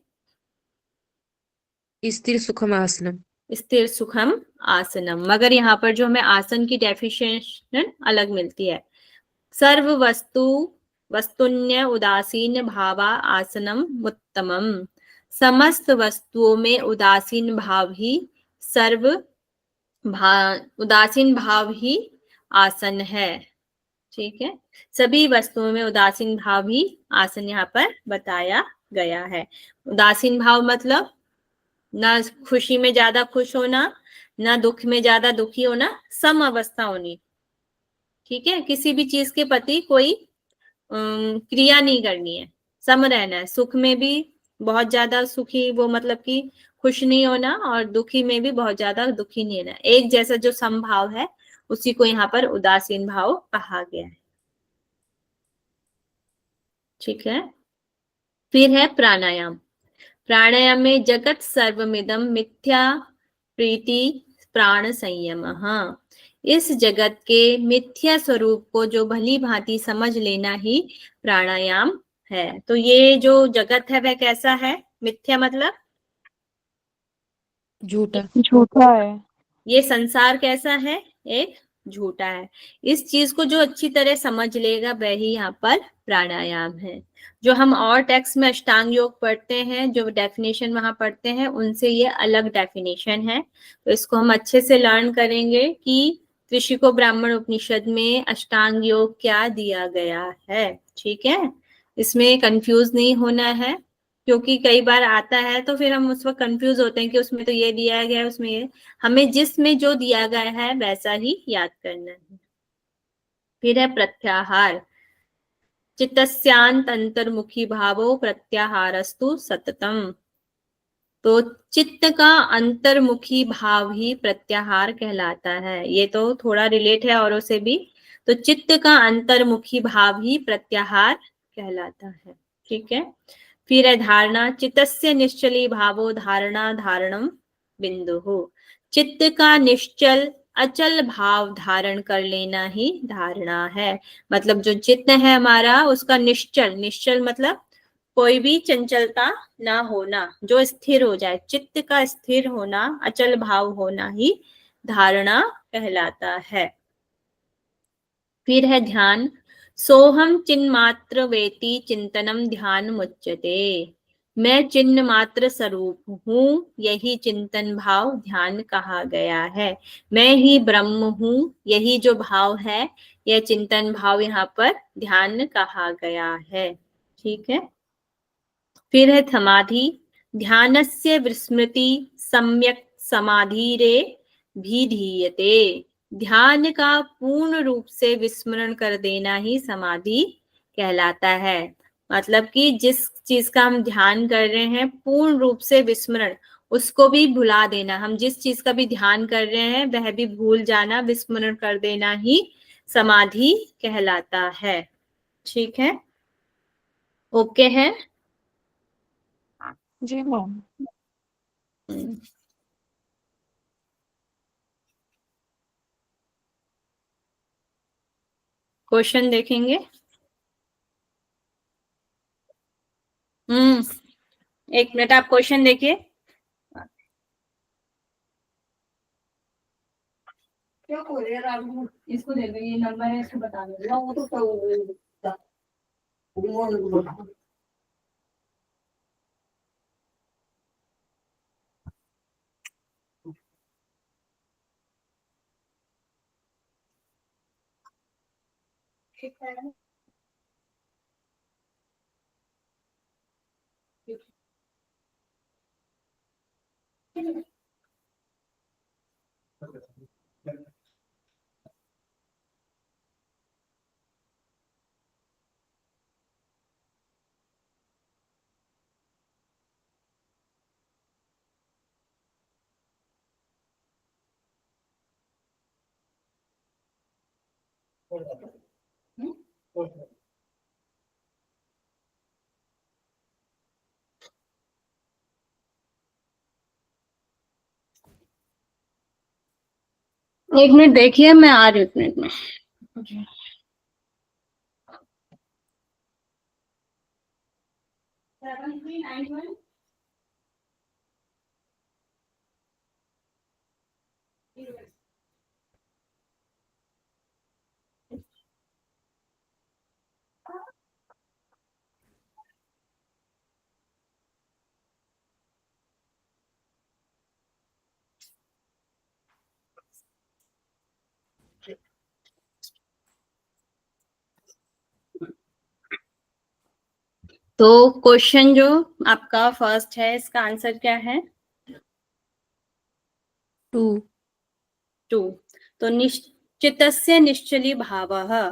स्थिर सुखम आसनम। स्थिर सुखम आसनम, मगर यहाँ पर जो हमें आसन की डेफिनेशन अलग मिलती है। सर्व वस्तु वस्तुन्य उदासीन भावा आसनम उत्तमम, समस्त वस्तुओं में उदासीन भाव ही उदासीन भाव ही आसन है, ठीक है। सभी वस्तुओं में उदासीन भाव ही आसन यहाँ पर बताया गया है। उदासीन भाव मतलब ना खुशी में ज्यादा खुश होना, ना दुख में ज्यादा दुखी होना, सम अवस्था होनी, ठीक है। किसी भी चीज के प्रति कोई क्रिया नहीं करनी है, सम रहना है। सुख में भी बहुत ज्यादा सुखी, वो मतलब कि खुश नहीं होना, और दुखी में भी बहुत ज्यादा दुखी नहीं होना, एक जैसा जो समभाव है उसी को यहाँ पर उदासीन भाव कहा गया है, ठीक है। फिर है प्राणायाम। प्राणायाम में जगत सर्वमिदम मिथ्या प्रीति प्राण संयम, हाँ, इस जगत के मिथ्या स्वरूप को जो भली भांति समझ लेना ही प्राणायाम है। तो ये जो जगत है वह कैसा है? मिथ्या मतलब झूठा। झूठा है। ये संसार कैसा है? एक झूठा है। इस चीज को जो अच्छी तरह समझ लेगा वही यहाँ पर प्राणायाम है। जो हम और टेक्स्ट में अष्टांग योग पढ़ते हैं, जो डेफिनेशन वहां पढ़ते हैं, उनसे ये अलग डेफिनेशन है। तो इसको हम अच्छे से लर्न करेंगे कि त्रिशिको ब्राह्मण उपनिषद में अष्टांग योग क्या दिया गया है, ठीक है। इसमें कंफ्यूज नहीं होना है, क्योंकि कई बार आता है तो फिर हम उस वक्त कंफ्यूज होते हैं कि उसमें तो ये दिया गया है, उसमें ये, हमें जिसमें जो दिया गया है वैसा ही याद करना है। फिर है प्रत्याहार। चित्तस्यांत अंतर्मुखी भावो प्रत्याहारस्तु सततम। तो चित्त का अंतर्मुखी भाव ही प्रत्याहार कहलाता है। ये तो थोड़ा रिलेट है औरों से भी। तो चित्त का अंतर्मुखी भाव ही प्रत्याहार कहलाता है, ठीक है। फिर है धारणा। चित्तस्य निश्चली भावो धारणा धारणम बिंदु। चित्त का निश्चल अचल भाव धारण कर लेना ही धारणा है। मतलब जो चित्त है हमारा, उसका निश्चल, निश्चल मतलब कोई भी चंचलता ना होना, जो स्थिर हो जाए, चित्त का स्थिर होना, अचल भाव होना ही धारणा कहलाता है। फिर है ध्यान। सोहम चिन्ह मात्र वेति चिंतनम ध्यान मुच्यते। मैं चिन्ह मात्र स्वरूप हूँ, यही चिंतन भाव ध्यान कहा गया है। मैं ही ब्रह्म हूँ, यही जो भाव है, यह चिंतन भाव यहाँ पर ध्यान कहा गया है, ठीक है। फिर है समाधि। ध्यानस्य विस्मृति सम्यक समाधिरे भिधीयते। ध्यान का पूर्ण रूप से विस्मरण कर देना ही समाधि कहलाता है। मतलब कि जिस चीज का हम ध्यान कर रहे हैं पूर्ण रूप से विस्मरण, उसको भी भुला देना। हम जिस चीज का भी ध्यान कर रहे हैं वह भी भूल जाना, विस्मरण कर देना ही समाधि कहलाता है। ठीक है, ओके है। जी मैम। क्वेश्चन देखेंगे। एक मिनट, आप क्वेश्चन देखिए। क्या बोल रहे राघु, इसको दे दो, ये नंबर है, इसको बता दो। वो तो एक मिनट देखिए, मैं आ रही हूँ, एक मिनट में। तो क्वेश्चन जो आपका फर्स्ट है, इसका आंसर क्या है? 2। 2। तो निश्चितस्य निश्चली भावः,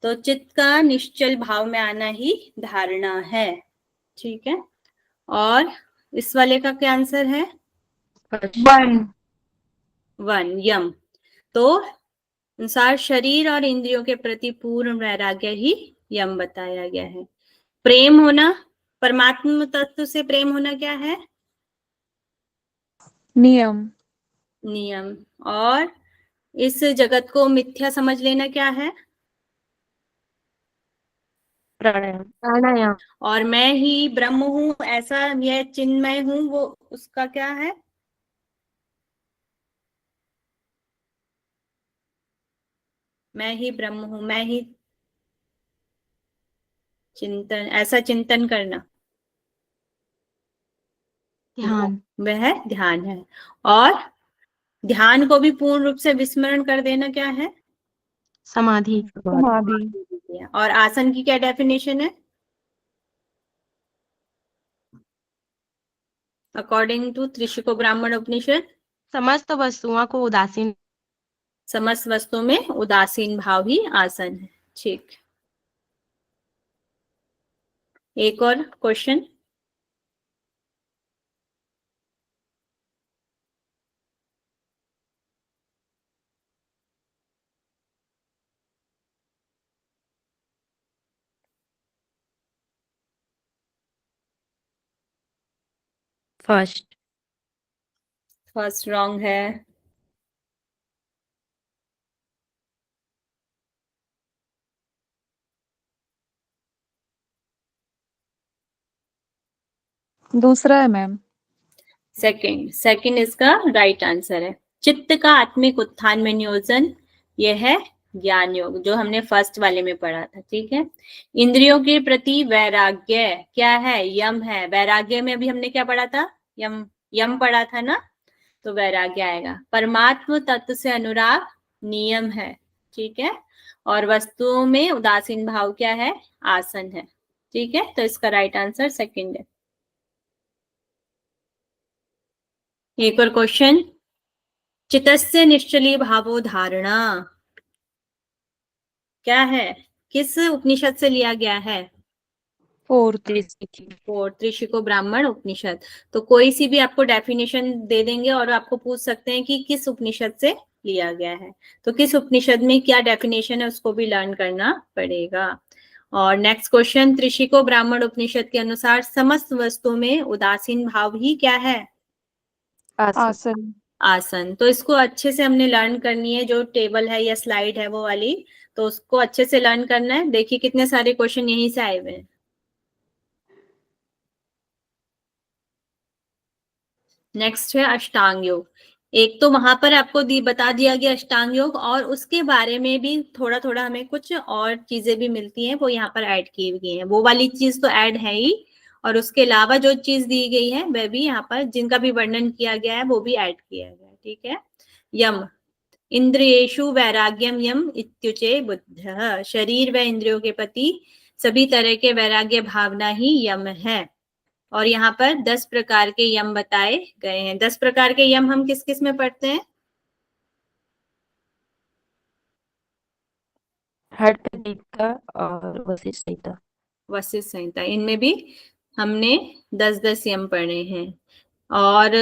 तो चित्त का निश्चल भाव में आना ही धारणा है। ठीक है, और इस वाले का क्या आंसर है? 1। 1, यम। तो अनुसार शरीर और इंद्रियों के प्रति पूर्ण वैराग्य ही यम बताया गया है। प्रेम होना, परमात्मा तत्व से प्रेम होना क्या है? नियम। नियम। और इस जगत को मिथ्या समझ लेना क्या है? प्राणायाम। और मैं ही ब्रह्म हूं, ऐसा यह चिन्मय हूं, वो उसका क्या है? मैं ही ब्रह्म हूं, मैं ही चिंतन, ऐसा चिंतन करना, ध्यान। वह ध्यान है। और ध्यान को भी पूर्ण रूप से विस्मरण कर देना क्या है? समाधि। समाधि। और आसन की क्या डेफिनेशन है अकॉर्डिंग टू त्रिशिको ब्राह्मण उपनिषद? समस्त वस्तुओं को उदासीन। समस्त वस्तुओं में उदासीन भाव ही आसन है। ठीक, एक और क्वेश्चन। फर्स्ट। फर्स्ट रॉन्ग है। दूसरा है मैम। सेकंड, सेकंड इसका राइट आंसर है। चित्त का आत्मिक उत्थान में नियोजन, यह है ज्ञान योग, जो हमने फर्स्ट वाले में पढ़ा था। ठीक है, इंद्रियों के प्रति वैराग्य क्या है? यम है। वैराग्य में अभी हमने क्या पढ़ा था? यम, यम पढ़ा था ना, तो वैराग्य आएगा। परमात्म तत्व से अनुराग नियम है। ठीक है, और वस्तुओं में उदासीन भाव क्या है? आसन है। ठीक है, तो इसका राइट आंसर सेकंड है। एक और क्वेश्चन। चितस्य निश्चली भावो धारणा क्या है? किस उपनिषद से लिया गया है? फोर्थ त्रिशिको ब्राह्मण उपनिषद। तो कोई सी भी आपको डेफिनेशन दे देंगे और आपको पूछ सकते हैं कि किस उपनिषद से लिया गया है, तो किस उपनिषद में क्या डेफिनेशन है उसको भी लर्न करना पड़ेगा। और नेक्स्ट क्वेश्चन, त्रिशिको ब्राह्मण उपनिषद के अनुसार समस्त वस्तुओं में उदासीन भाव ही क्या है? आसन। आसन। तो इसको अच्छे से हमने लर्न करनी है, जो टेबल है या स्लाइड है वो वाली, तो उसको अच्छे से लर्न करना है। देखिए कितने सारे क्वेश्चन यहीं से आए हुए हैं। नेक्स्ट है अष्टांग योग। एक तो वहां पर आपको बता दिया गया अष्टांग योग, और उसके बारे में भी थोड़ा थोड़ा हमें कुछ और चीजें भी मिलती हैं, वो यहाँ पर ऐड की गई है। वो वाली चीज तो ऐड है ही, और उसके अलावा जो चीज दी गई है वह भी यहाँ पर, जिनका भी वर्णन किया गया है वो भी ऐड किया गया है। ठीक है। यम, इंद्रियेषु वैराग्यम यम इत्युचे बुद्धः। शरीर व इंद्रियों के प्रति सभी तरह के वैराग्य भावना ही यम है। और यहाँ पर 10 प्रकार के यम बताए गए हैं। 10 प्रकार के यम हम किस किस में पढ़ते हैं? हठयोगिता और वशिष्ठ संहिता। वशिष्ठ संहिता, इनमें भी हमने 10-10 यम पढ़े हैं। और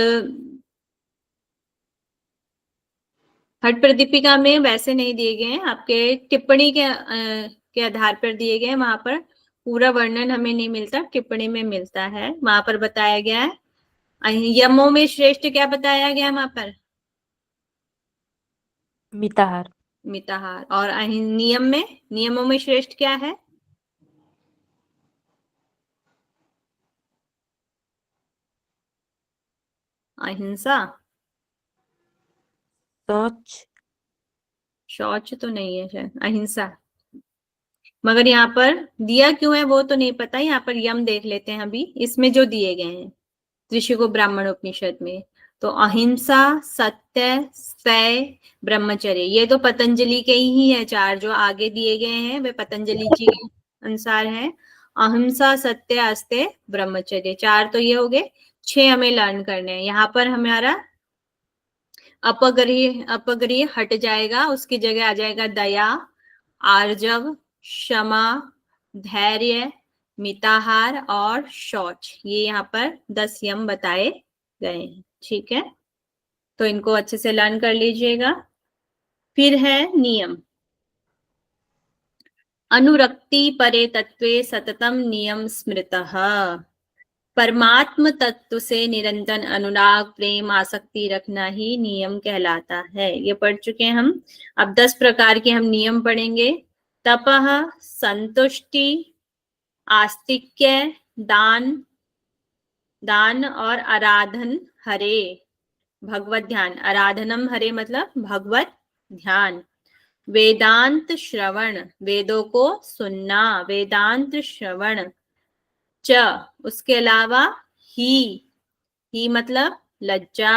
हठ प्रदीपिका में वैसे नहीं दिए गए हैं, आपके टिप्पणी के आधार पर दिए गए हैं। वहां पर पूरा वर्णन हमें नहीं मिलता, टिप्पणी में मिलता है। वहां पर बताया गया है यमों में श्रेष्ठ क्या बताया गया है वहां पर? मिताहार। मिताहार। और नियमों में श्रेष्ठ क्या है? अहिंसा। शौच। शौच तो नहीं है शायद, अहिंसा। मगर यहाँ पर दिया क्यों है वो तो नहीं पता। यहाँ पर यम देख लेते हैं अभी, इसमें जो दिए गए हैं त्रिशिको ब्राह्मण उपनिषद में। तो अहिंसा, सत्य, स्तय, ब्रह्मचर्य, ये तो पतंजलि के ही है। 4 जो आगे दिए गए हैं वे पतंजलि जी के अनुसार है। अहिंसा, सत्य, अस्तेय, ब्रह्मचर्य, 4 तो ये हो गए। 6 हमें लर्न करने हैं। यहाँ पर हमारा अपग्रही हट जाएगा, उसकी जगह आ जाएगा दया, आर्जव, क्षमा, धैर्य, मिताहार और शौच। ये यहाँ पर 10 यम बताए गए हैं। ठीक है, तो इनको अच्छे से लर्न कर लीजिएगा। फिर है नियम। अनुरक्ति परे तत्वे सततम नियम स्मृतः। परमात्म तत्व से निरंतर अनुराग, प्रेम, आसक्ति रखना ही नियम कहलाता है। ये पढ़ चुके हैं हम। अब 10 प्रकार के हम नियम पढ़ेंगे। तपः, संतुष्टि, आस्तिक्य, दान और आराधन हरे, भगवत ध्यान। आराधनम हरे मतलब भगवत ध्यान। वेदांत श्रवण, वेदों को सुनना, वेदांत श्रवण। च, उसके अलावा ही मतलब लज्जा।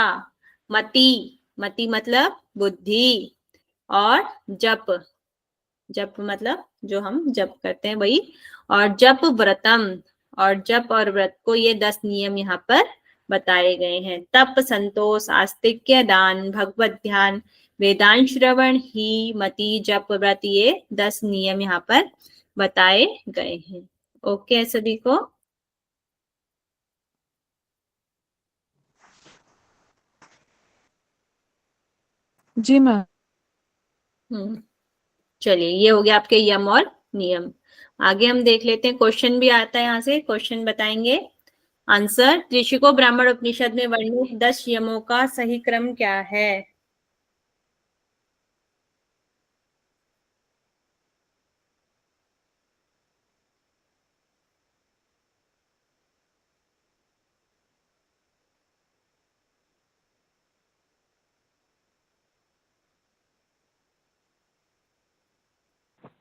मति मतलब बुद्धि। और जप मतलब जो हम जप करते हैं वही। और जप व्रतम, और जप और व्रत को, ये 10 नियम यहाँ पर बताए गए हैं। तप, संतोष, आस्तिक्य, दान, भगवत ध्यान, वेदांत श्रवण, ही, मति, जप, व्रत, ये 10 नियम यहाँ पर बताए गए हैं। ओके सभी को। जी मैम। चलिए, ये हो गया आपके यम और नियम। आगे हम देख लेते हैं, क्वेश्चन भी आता है यहाँ से, क्वेश्चन बताएंगे। आंसर, त्रिशिको ब्राह्मण उपनिषद में वर्णित 10 यमों का सही क्रम क्या है?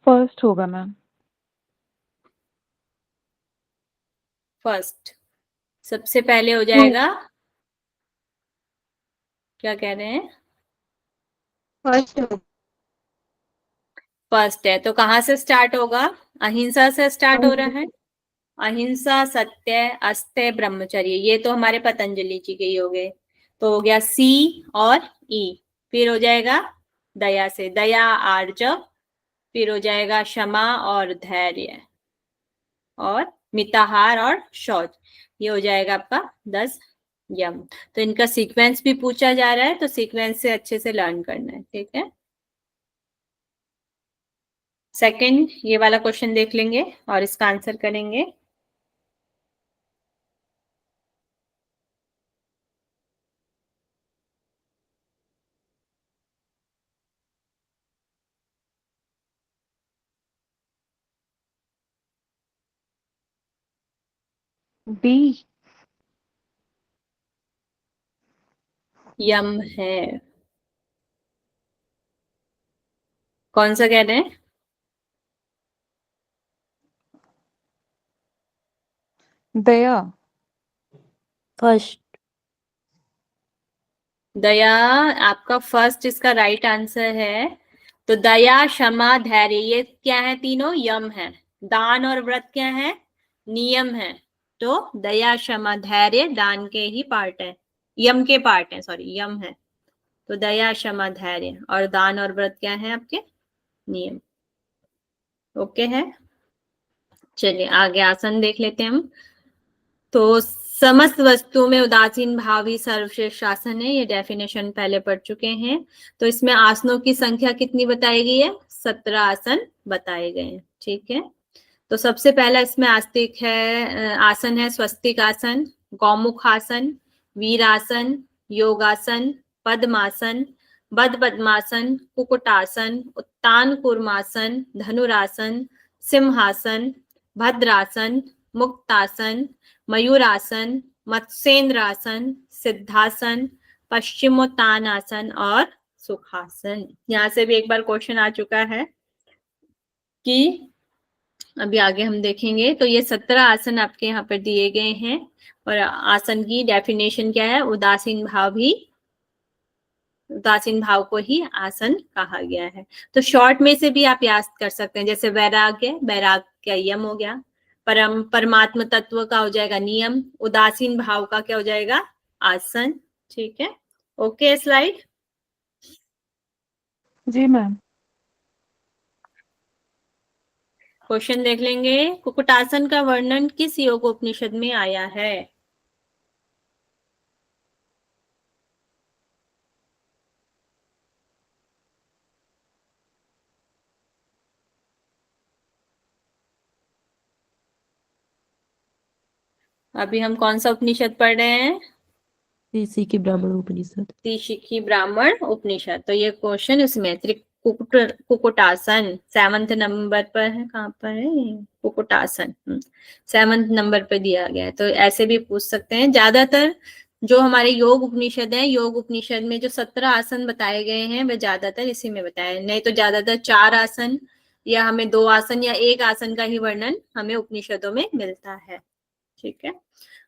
फर्स्ट होगा मैम। फर्स्ट सबसे पहले हो जाएगा। क्या कह रहे हैं? फर्स्ट। फर्स्ट है तो कहाँ से स्टार्ट होगा? अहिंसा से स्टार्ट हो रहा है। अहिंसा, सत्य, अस्त्य, ब्रह्मचर्य, ये तो हमारे पतंजलि जी के ही हो गए। तो हो गया सी और ई। फिर हो जाएगा दया से, दया, आर्जव। फिर हो जाएगा क्षमा और धैर्य और मिताहार और शौच। ये हो जाएगा आपका 10 यम। तो इनका सीक्वेंस भी पूछा जा रहा है, तो सीक्वेंस से अच्छे से लर्न करना है, ठीक है। सेकंड ये वाला क्वेश्चन देख लेंगे और इसका आंसर करेंगे। बी। यम है। कौन सा कह रहे हैं? दया। फर्स्ट। दया आपका फर्स्ट इसका राइट आंसर है। तो दया, क्षमा, धैर्य, ये क्या है? तीनों यम है। दान और व्रत क्या है? नियम है। तो दया, क्षमा, धैर्य दान के ही पार्ट है, यम के पार्ट है, सॉरी यम है। तो दया, क्षमा, धैर्य, और दान और व्रत क्या है आपके? नियम। ओके है। चलिए आगे आसन देख लेते हैं हम। तो समस्त वस्तुओं में उदासीन भाव ही सर्वश्रेष्ठ आसन है, ये डेफिनेशन पहले पढ़ चुके हैं। तो इसमें आसनों की संख्या कितनी बताई गई है? 17 आसन बताए गए हैं, ठीक है। तो सबसे पहला इसमें आस्तिक है आसन है स्वस्तिक आसन, गौमुख आसन, वीरासन, योगासन, पद्मासन, बद्ध पद्मासन, कुकुटासन, उत्तान कूर्मासन, धनुरासन, सिंहासन, भद्रासन, मुक्तासन, मयूरासन, मत्स्येंद्रासन, सिद्धासन, पश्चिमोत्तानासन और सुखासन। यहाँ से भी एक बार क्वेश्चन आ चुका है कि अभी आगे हम देखेंगे। तो ये 17 आसन आपके यहाँ पर दिए गए हैं और आसन की डेफिनेशन क्या है? उदासीन भाव को ही आसन कहा गया है। तो शॉर्ट में से भी आप याद कर सकते हैं, जैसे वैराग्य, वैराग्य यम हो गया। परमात्म तत्व का हो जाएगा नियम, उदासीन भाव का क्या हो जाएगा? आसन, ठीक है। Okay slide. जी मैम। क्वेश्चन देख लेंगे। कुकुटासन का वर्णन किस योग उपनिषद में आया है? अभी हम कौन सा उपनिषद पढ़ रहे हैं? तीसरी ब्राह्मण उपनिषद। तीसरी ब्राह्मण उपनिषद। तो ये क्वेश्चन उसमें कुकुटासन 7th नंबर पर है। कहाँ पर है कुकुटासन? 7th नंबर पर दिया गया है। तो ऐसे भी पूछ सकते हैं। ज्यादातर जो हमारे योग उपनिषद है, योग उपनिषद में जो 17 आसन बताए गए हैं वे ज्यादातर इसी में बताए, नहीं तो ज्यादातर 4 आसन या हमें 2 आसन या 1 आसन का ही वर्णन हमें उपनिषदों में मिलता है, ठीक है।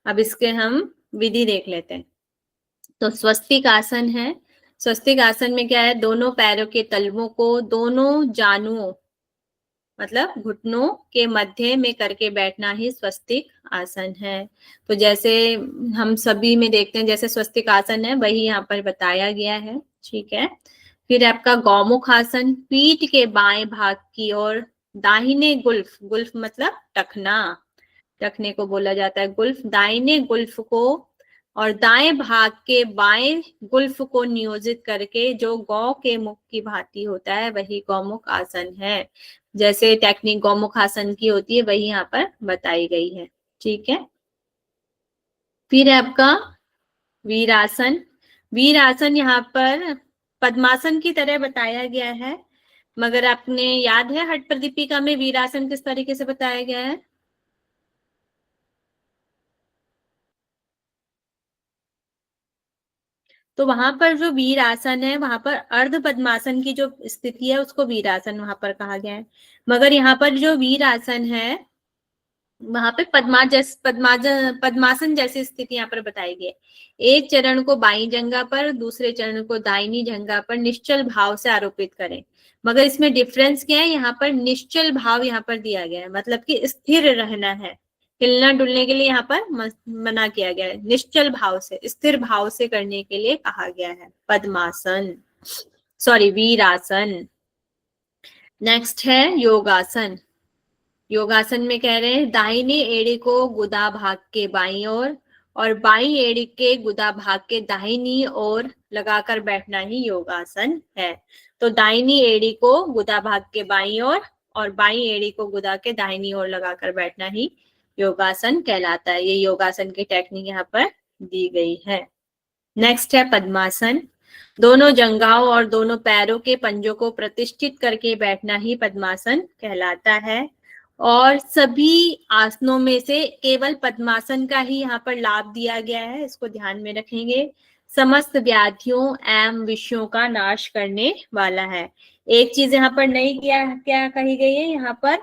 अब इसके हम विधि देख लेते हैं। तो स्वस्तिक आसन है। स्वस्तिक आसन में क्या है? दोनों पैरों के तलवों को दोनों जानुओं मतलब घुटनों के मध्य में करके बैठना ही स्वस्तिक आसन है। तो जैसे हम सभी में देखते हैं जैसे स्वस्तिक आसन है वही यहाँ पर बताया गया है, ठीक है। फिर आपका गौमुख आसन, पीठ के बाएं भाग की ओर दाहिने गुल्फ, गुल्फ मतलब टखना, टखने को बोला जाता है गुल्फ, दाहिने गुल्फ को और दाएं भाग के बाएं गुल्फ को नियोजित करके जो गौ के मुख की भांति होता है वही गौमुख आसन है। जैसे टेक्निक गौमुख आसन की होती है वही यहाँ पर बताई गई है, ठीक है। फिर है आपका वीरासन। वीरासन यहाँ पर पद्मासन की तरह बताया गया है, मगर आपने याद है हठ प्रदीपिका में वीरासन किस तरीके से बताया गया है? तो वहां पर जो वीर आसन है वहां पर अर्ध पद्मासन की जो स्थिति है उसको वीर आसन वहां पर कहा गया है। मगर यहाँ पर जो वीर आसन है वहां पे पद्मासन जैसी स्थिति यहाँ पर बताई गई है। एक चरण को बाईं जंघा पर, दूसरे चरण को दाहिनी जंघा पर निश्चल भाव से आरोपित करें। मगर इसमें डिफरेंस क्या है? यहाँ पर निश्चल भाव यहाँ पर दिया गया है, मतलब कि स्थिर रहना है, हिलना डुलने के लिए यहाँ पर मना किया गया है। निश्चल भाव से, स्थिर भाव से करने के लिए कहा गया है पद्मासन, सॉरी वीरासन। नेक्स्ट है योगासन। योगासन में कह रहे हैं दाहिने एड़ी को गुदा भाग के बाईं ओर और बाईं एड़ी के गुदा भाग के दाहिनी ओर लगाकर बैठना ही योगासन है। तो दाहिनी एड़ी को गुदा भाग के बाईं ओर और बाईं एड़ी को गुदा के दाहिनी ओर लगाकर बैठना ही योगासन कहलाता है। ये योगासन की टेक्निक यहाँ पर दी गई है। नेक्स्ट है पद्मासन। दोनों जंघाओं और दोनों पैरों के पंजों को प्रतिष्ठित करके बैठना ही पद्मासन कहलाता है। और सभी आसनों में से केवल पद्मासन का ही यहाँ पर लाभ दिया गया है, इसको ध्यान में रखेंगे। समस्त व्याधियों एवं विषयों का नाश करने वाला है। एक चीज यहाँ पर नहीं क्या कही गई है, यहाँ पर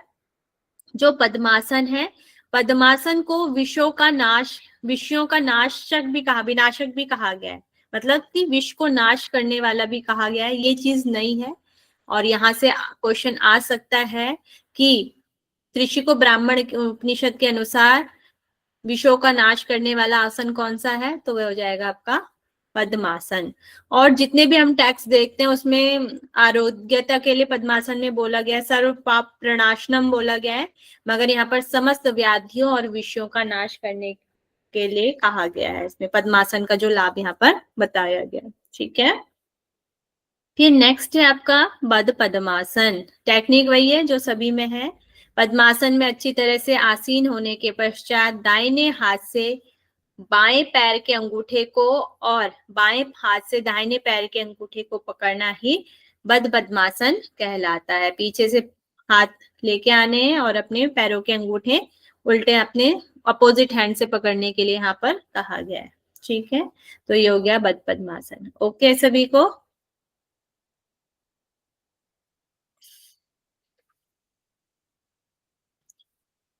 जो पद्मासन है, पद्मासन को विषयों का नाशक भी कहा, विनाशक भी कहा गया है, मतलब कि विष को नाश करने वाला भी कहा गया है। ये चीज नहीं है। और यहाँ से क्वेश्चन आ सकता है कि त्रिशिको ब्राह्मण उपनिषद के अनुसार विषयों का नाश करने वाला आसन कौन सा है, तो वह हो जाएगा आपका पद्मासन। और जितने भी हम टेक्स्ट देखते हैं उसमें आरोग्यता के लिए पद्मासन में बोला गया है, सर्व पाप प्रणाशनम बोला गया है, मगर यहाँ पर समस्त व्याधियों और विषयों का नाश करने के लिए कहा गया है। इसमें पद्मासन का जो लाभ यहाँ पर बताया गया। ठीक है, फिर नेक्स्ट है आपका बद्ध पद्मासन। टेक्निक वही है जो सभी में है। पद्मासन में अच्छी तरह से आसीन होने के पश्चात दाहिने हाथ से बाएं पैर के अंगूठे को और बाएं हाथ से दाहिने पैर के अंगूठे को पकड़ना ही बद्ध पद्मासन कहलाता है। पीछे से हाथ लेके आने हैं और अपने पैरों के अंगूठे उल्टे अपने अपोजिट हैंड से पकड़ने के लिए यहाँ पर कहा गया है। ठीक है, तो ये हो गया बद्ध पद्मासन। ओके सभी को।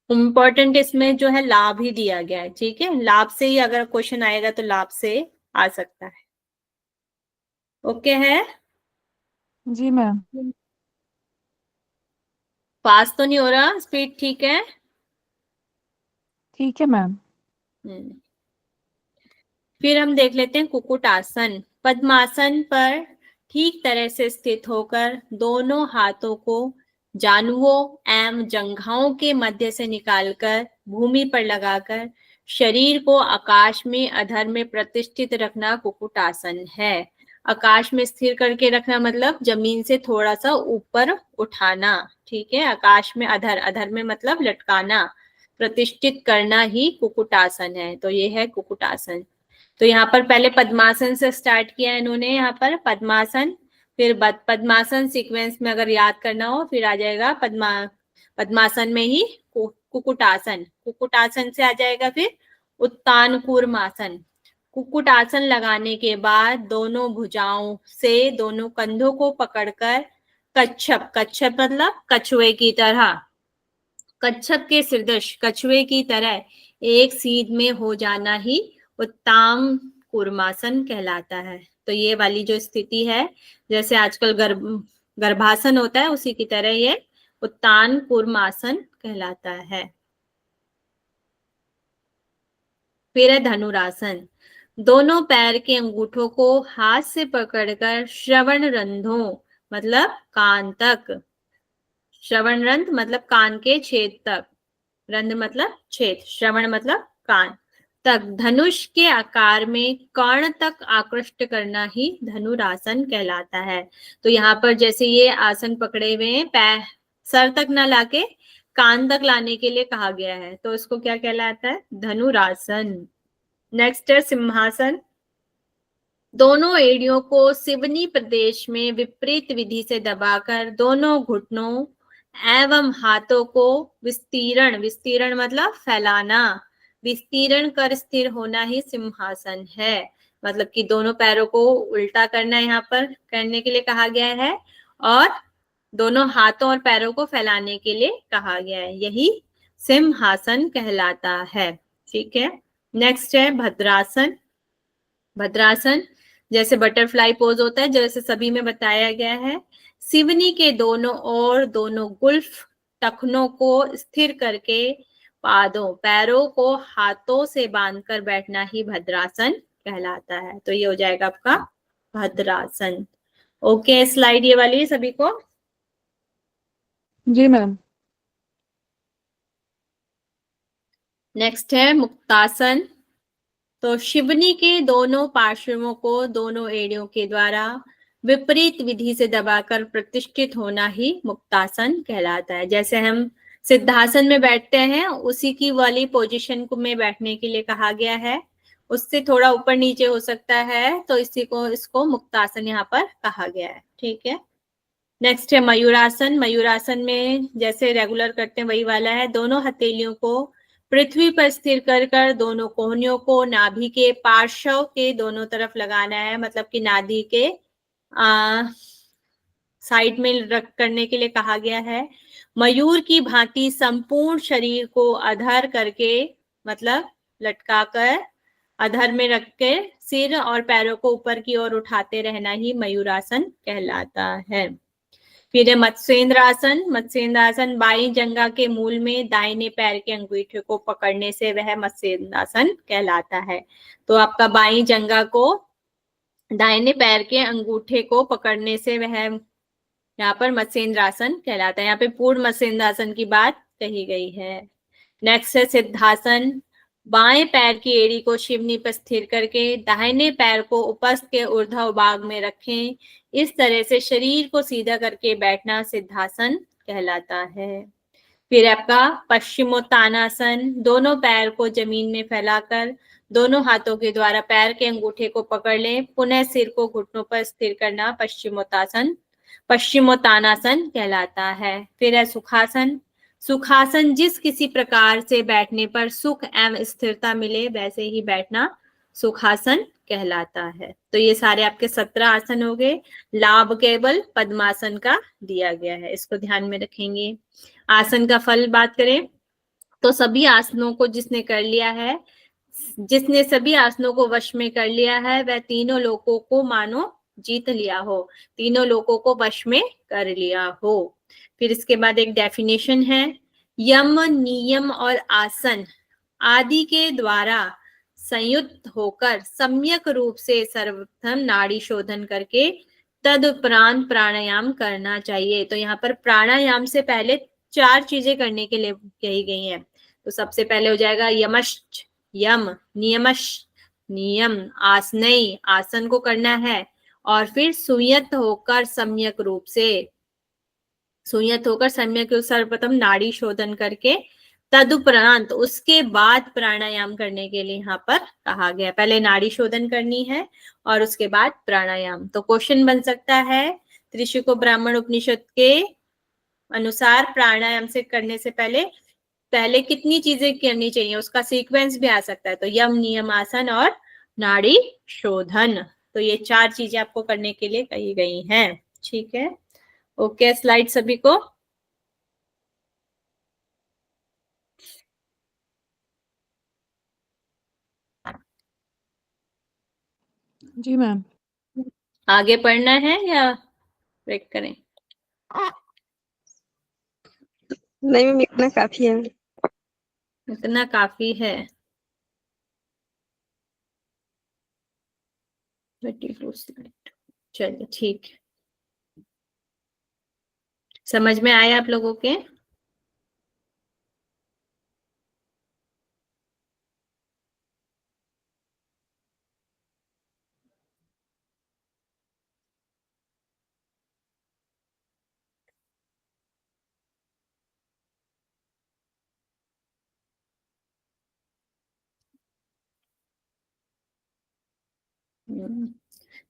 इम्पोर्टेंट इसमें जो है लाभ ही दिया गया है। ठीक है, लाभ से ही अगर क्वेश्चन आएगा तो लाभ से आ सकता है। ओके है, जी मैम। पास तो नहीं हो रहा, स्पीड ठीक है? ठीक है मैम। फिर हम देख लेते हैं कुक्कुट आसन। पद्मासन पर ठीक तरह से स्थित होकर दोनों हाथों को जानुओं एवं जंघाओं के मध्य से निकालकर भूमि पर लगाकर शरीर को आकाश में अधर में प्रतिष्ठित रखना कुक्कुट आसन है। आकाश में स्थिर करके रखना मतलब जमीन से थोड़ा सा ऊपर उठाना। ठीक है, आकाश में अधर, अधर में मतलब लटकाना, प्रतिष्ठित करना ही कुक्कुट आसन है। तो ये है कुक्कुट आसन। तो यहाँ पर पहले पद्मासन से स्टार्ट किया इन्होंने, यहाँ पर पद्मासन, फिर पद्मासन सीक्वेंस में अगर याद करना हो फिर आ जाएगा पद्मासन में ही कुक्कुटासन। कुक्कुटासन से आ जाएगा फिर उत्तान कूर्मासन। कुक्कुट आसन लगाने के बाद दोनों भुजाओं से दोनों कंधों को पकड़कर कच्छप, कच्छप मतलब कछुए की तरह, कच्छप के सदृश कछुए की तरह एक सीध में हो जाना ही उत्तान कूर्मासन कहलाता है। तो ये वाली जो स्थिति है, जैसे आजकल गर्भासन होता है उसी की तरह ये उत्तान कूर्मासन कहलाता है। फिर है धनुरासन। दोनों पैर के अंगूठों को हाथ से पकड़कर श्रवण रंध्रों मतलब कान तक, श्रवण रंध्र मतलब कान के छेद तक, रंध्र मतलब छेद, श्रवण मतलब कान तक धनुष के आकार में कर्ण तक आकृष्ट करना ही धनुरासन कहलाता है। तो यहाँ पर जैसे ये आसन पकड़े हुए हैं, पैर सर तक ना लाके कान तक लाने के लिए कहा गया है, तो इसको क्या कहलाता है? धनुरासन। नेक्स्ट है सिंहासन। दोनों एड़ियों को सिवनी प्रदेश में विपरीत विधि से दबाकर दोनों घुटनों एवं हाथों को विस्तीर्ण, विस्तीर्ण मतलब फैलाना, विस्तीर्ण कर स्थिर होना ही सिंहासन है। मतलब कि दोनों पैरों को उल्टा करना यहाँ पर करने के लिए कहा गया है और दोनों हाथों और पैरों को फैलाने के लिए कहा गया है, यही सिंहासन कहलाता है। ठीक है, नेक्स्ट है भद्रासन। भद्रासन जैसे बटरफ्लाई पोज होता है, जैसे सभी में बताया गया है। सिवनी के दोनों ओर दोनों गुल्फ टखनों को स्थिर करके पादों, पैरों को हाथों से बांधकर बैठना ही भद्रासन कहलाता है। तो ये हो जाएगा आपका भद्रासन। ओके, स्लाइड ये वाली सभी को। जी मैम। नेक्स्ट है मुक्तासन। तो शिवनी के दोनों पार्श्वों को दोनों एड़ियों के द्वारा विपरीत विधि से दबाकर प्रतिष्ठित होना ही मुक्तासन कहलाता है। जैसे हम सिद्धासन में बैठते हैं उसी की वाली पोजीशन को में बैठने के लिए कहा गया है, उससे थोड़ा ऊपर नीचे हो सकता है, तो इसको मुक्तासन यहाँ पर कहा गया है। ठीक है। नेक्स्ट है मयूरासन। मयूरासन में जैसे रेगुलर करते हैं वही वाला है। दोनों हथेलियों को पृथ्वी पर स्थिर कर कर दोनों कोहनियों को नाभि के पार्श्व के दोनों तरफ लगाना है, मतलब कि नाभि के साइड में रख करने के लिए कहा गया है। मयूर की भांति संपूर्ण शरीर को अधर करके, मतलब लटकाकर अधर में रख के सिर और पैरों को ऊपर की ओर उठाते रहना ही मयूरासन कहलाता है। फिर है मत्स्येंद्रासन। मत्स्येंद्रासन बाईं जंघा के मूल में दाहिने पैर के अंगूठे को पकड़ने से वह मत्स्येंद्रासन कहलाता है। तो आपका बाईं जंघा को दाहिने पैर के अंगूठे को पकड़ने से वह यहाँ पर मत्स्येंद्रासन कहलाता है। यहाँ पे पूर्ण मत्स्येंद्रासन की बात कही गई है। नेक्स्ट है सिद्धासन। बाएं पैर की एड़ी को शिवनी पर स्थिर करके दाहिने पैर को उपस्थ के ऊर्ध्व भाग में रखें। इस तरह से शरीर को सीधा करके बैठना सिद्धासन कहलाता है। फिर आपका पश्चिमोत्तानासन। दोनों पैर को जमीन में फैलाकर दोनों हाथों के द्वारा पैर के अंगूठे को पकड़ लें, पुनः सिर को घुटनों पर स्थिर करना पश्चिमोत्तानासन कहलाता है। फिर है सुखासन। सुखासन जिस किसी प्रकार से बैठने पर सुख एवं स्थिरता मिले वैसे ही बैठना सुखासन कहलाता है। तो ये सारे आपके 17 आसन हो गए। लाभ केवल पद्मासन का दिया गया है, इसको ध्यान में रखेंगे। आसन का फल बात करें तो सभी आसनों को जिसने कर लिया है, जिसने सभी आसनों को वश में कर लिया है, वह तीनों लोकों को मानो जीत लिया हो, तीनों लोकों को वश में कर लिया हो। फिर इसके बाद एक डेफिनेशन है, यम नियम और आसन आदि के द्वारा संयुक्त होकर सम्यक रूप से सर्वप्रथम नाड़ी शोधन करके तदुपरांत प्राणायाम करना चाहिए। तो यहाँ पर प्राणायाम से पहले 4 चीजें करने के लिए कही गई हैं। तो सबसे पहले हो जाएगा यमश्च यम, नियमश नियम, आसनई आसन को करना है, और फिर सुयत होकर सम्यक रूप से सर्वप्रथम नाड़ी शोधन करके तदुपरांत उसके बाद प्राणायाम करने के लिए यहाँ पर कहा गया। पहले नाड़ी शोधन करनी है और उसके बाद प्राणायाम। तो क्वेश्चन बन सकता है त्रिशुको ब्राह्मण उपनिषद के अनुसार प्राणायाम से करने से पहले कितनी चीजें करनी चाहिए, उसका सीक्वेंस भी आ सकता है। तो यम नियम आसन और नाड़ी शोधन, तो ये 4 चीजें आपको करने के लिए कही गई हैं। ठीक है, ओके। स्लाइड सभी को। जी मैम। आगे पढ़ना है या ब्रेक करें? नहीं मैम, इतना काफी है। इतना काफी है। 32 स्लाइड, चलिए ठीक है। समझ में आया आप लोगों के?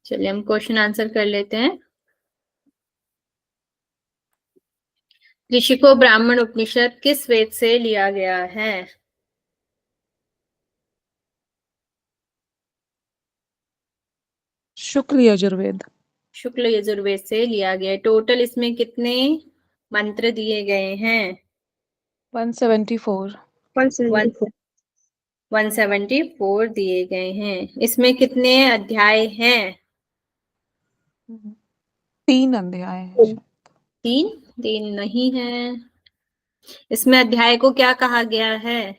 चलिए हम क्वेश्चन आंसर कर लेते हैं। ऋषिको ब्राह्मण उपनिषद किस वेद से लिया गया है? शुक्ल यजुर्वेद। शुक्ल यजुर्वेद से लिया गया है। टोटल इसमें कितने मंत्र दिए गए हैं? 174। 174 दिए गए हैं। इसमें कितने अध्याय हैं? 3 अध्याय हैं। 3 नहीं है। इसमें अध्याय को क्या कहा गया है?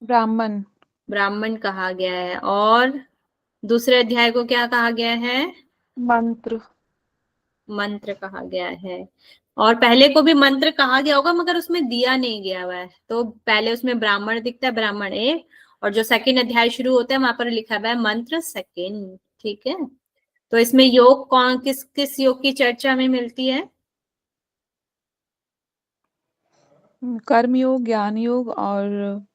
ब्राह्मण। ब्राह्मण कहा गया है। और दूसरे अध्याय को क्या कहा गया है? मंत्र। मंत्र कहा गया है। और पहले को भी मंत्र कहा गया होगा मगर उसमें दिया नहीं गया हुआ है, तो पहले उसमें ब्राह्मण दिखता है, ब्राह्मण 1, और जो सेकंड अध्याय शुरू होता है वहां पर लिखा हुआ है मंत्र सेकंड। ठीक है, तो इसमें योग कौन किस किस योग की चर्चा में मिलती है? कर्म योग, ज्ञान योग और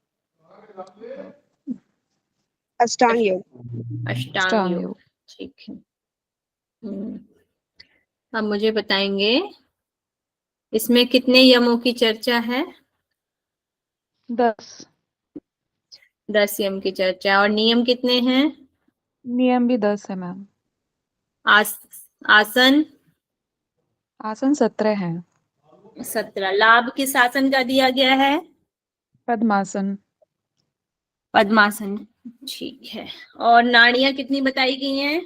अष्टांग योग। अष्टांग अष्टांग योग। योग। ठीक है। अब मुझे बताएंगे इसमें कितने यमों की चर्चा है? 10 10 यम की चर्चा। और नियम कितने हैं? नियम भी 10 है मैम। आसन आसन 17 हैं। 17। लाभ किस आसन का दिया गया है? पद्मासन। पद्मासन। ठीक है। और नाड़ियां कितनी बताई गई हैं?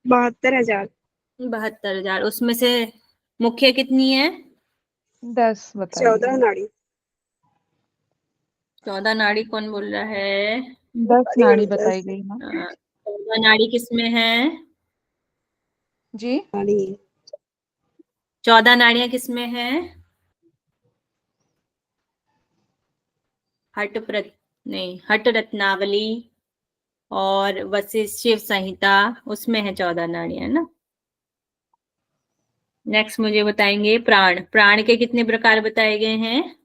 72,000। 72,000। उसमें से मुख्य कितनी है? 10 बताइए। 14 नाड़ी। 14 नाड़ी कौन बोल रहा है? 10 नाड़ी बताई गई ना 14 नाड़ी किसमें है? जी। नाड़ी 14 नाड़ियां किसमें है? हट रत्नावली और वशिष्ठ शिव संहिता, उसमें है 14 नाड़ियां ना। नेक्स्ट मुझे बताएंगे प्राण। प्राण के कितने प्रकार बताए गए हैं?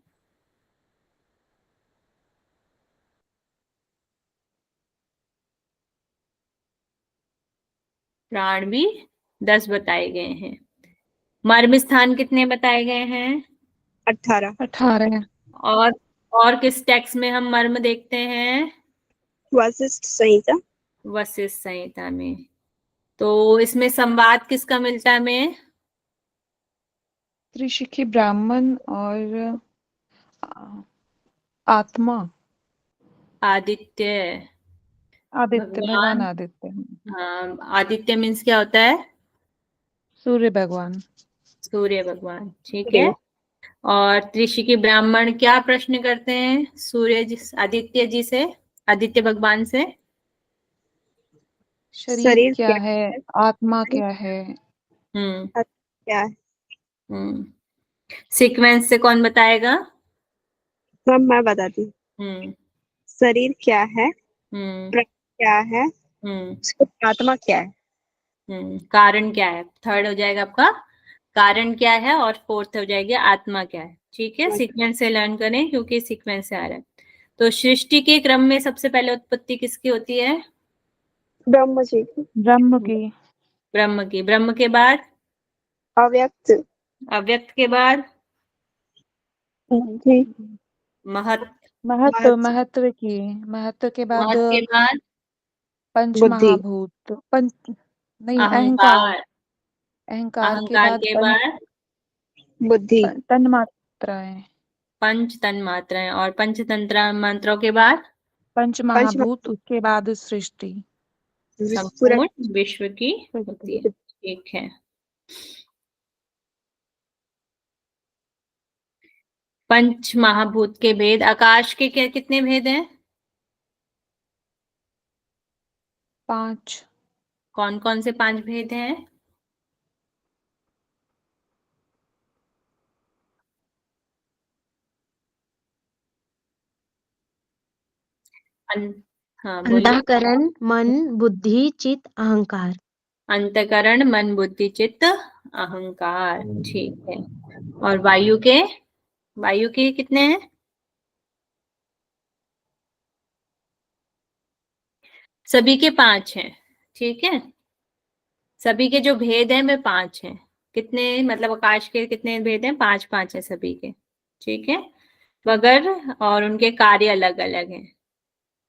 प्राण भी 10 बताए गए हैं। मर्म स्थान कितने बताए गए हैं? 18। 18 और और किस टेक्स्ट में हम मर्म देखते हैं? वशिष्ठ संहिता। वशिष्ठ संहिता में। तो इसमें संवाद किसका मिलता है हमें? त्रिशिखी ब्राह्मण और आ, आत्मा आदित्य। आदित्य, भगवान भगवान। आदित्य। हाँ, आदित्य मीन्स क्या होता है? सूर्य भगवान। सूर्य भगवान। ठीक है। और त्रिशिखी ब्राह्मण क्या प्रश्न करते हैं सूर्य जी, आदित्य जी से, आदित्य भगवान से? शरीर शरीर क्या क्या है, है? आत्मा क्या है। हम्म। क्या है? हम्म। सीक्वेंस से कौन बताएगा? मैम मैं बताती हूँ। हम्म। शरीर क्या है, हम्म। प्राण क्या है, हम्म। उसके आत्मा क्या है। कारण क्या है? थर्ड हो जाएगा आपका कारण क्या है, और फोर्थ हो जाएगी आत्मा क्या है। ठीक है, सीक्वेंस से लर्न करें क्योंकि सीक्वेंस से आ रहा है। तो सृष्टि के क्रम में सबसे पहले उत्पत्ति किसकी होती है? ब्रह्म जी की। ब्रह्म की। ब्रह्म की। ब्रह्म के बाद अव्यक्त अव्यक्त के बाद जी। महत। महत्व, महत महत्व की। महत्व के बाद महत के बाद पंच बुद्धि। महाभूत, पंच नहीं, अहंकार। अहंकार। अहंकार के अहंकार बाद के पंच बाद बुद्धि। तन्मात्राएं। पंच तन मात्राएं, और पंच तंत्र मंत्रों के बाद पंच पंच महाभूत, उसके बाद सृष्टि। पूरा संपूर्ण विश्व की होती है। ठीक है। पंच महाभूत के भेद। आकाश के कितने भेद हैं? 5। कौन कौन से 5 भेद हैं? हाँ बोलिए। अंतःकरण, मन, बुद्धि, चित्त, अहंकार। अंतकरण, मन, बुद्धि, चित्त, अहंकार। ठीक है। और वायु के? वायु के कितने हैं? सभी के 5 हैं। ठीक है, सभी के जो भेद हैं वे 5 हैं। कितने मतलब आकाश के कितने भेद हैं? 5 5 है सभी के। ठीक है, मगर और उनके कार्य अलग अलग हैं।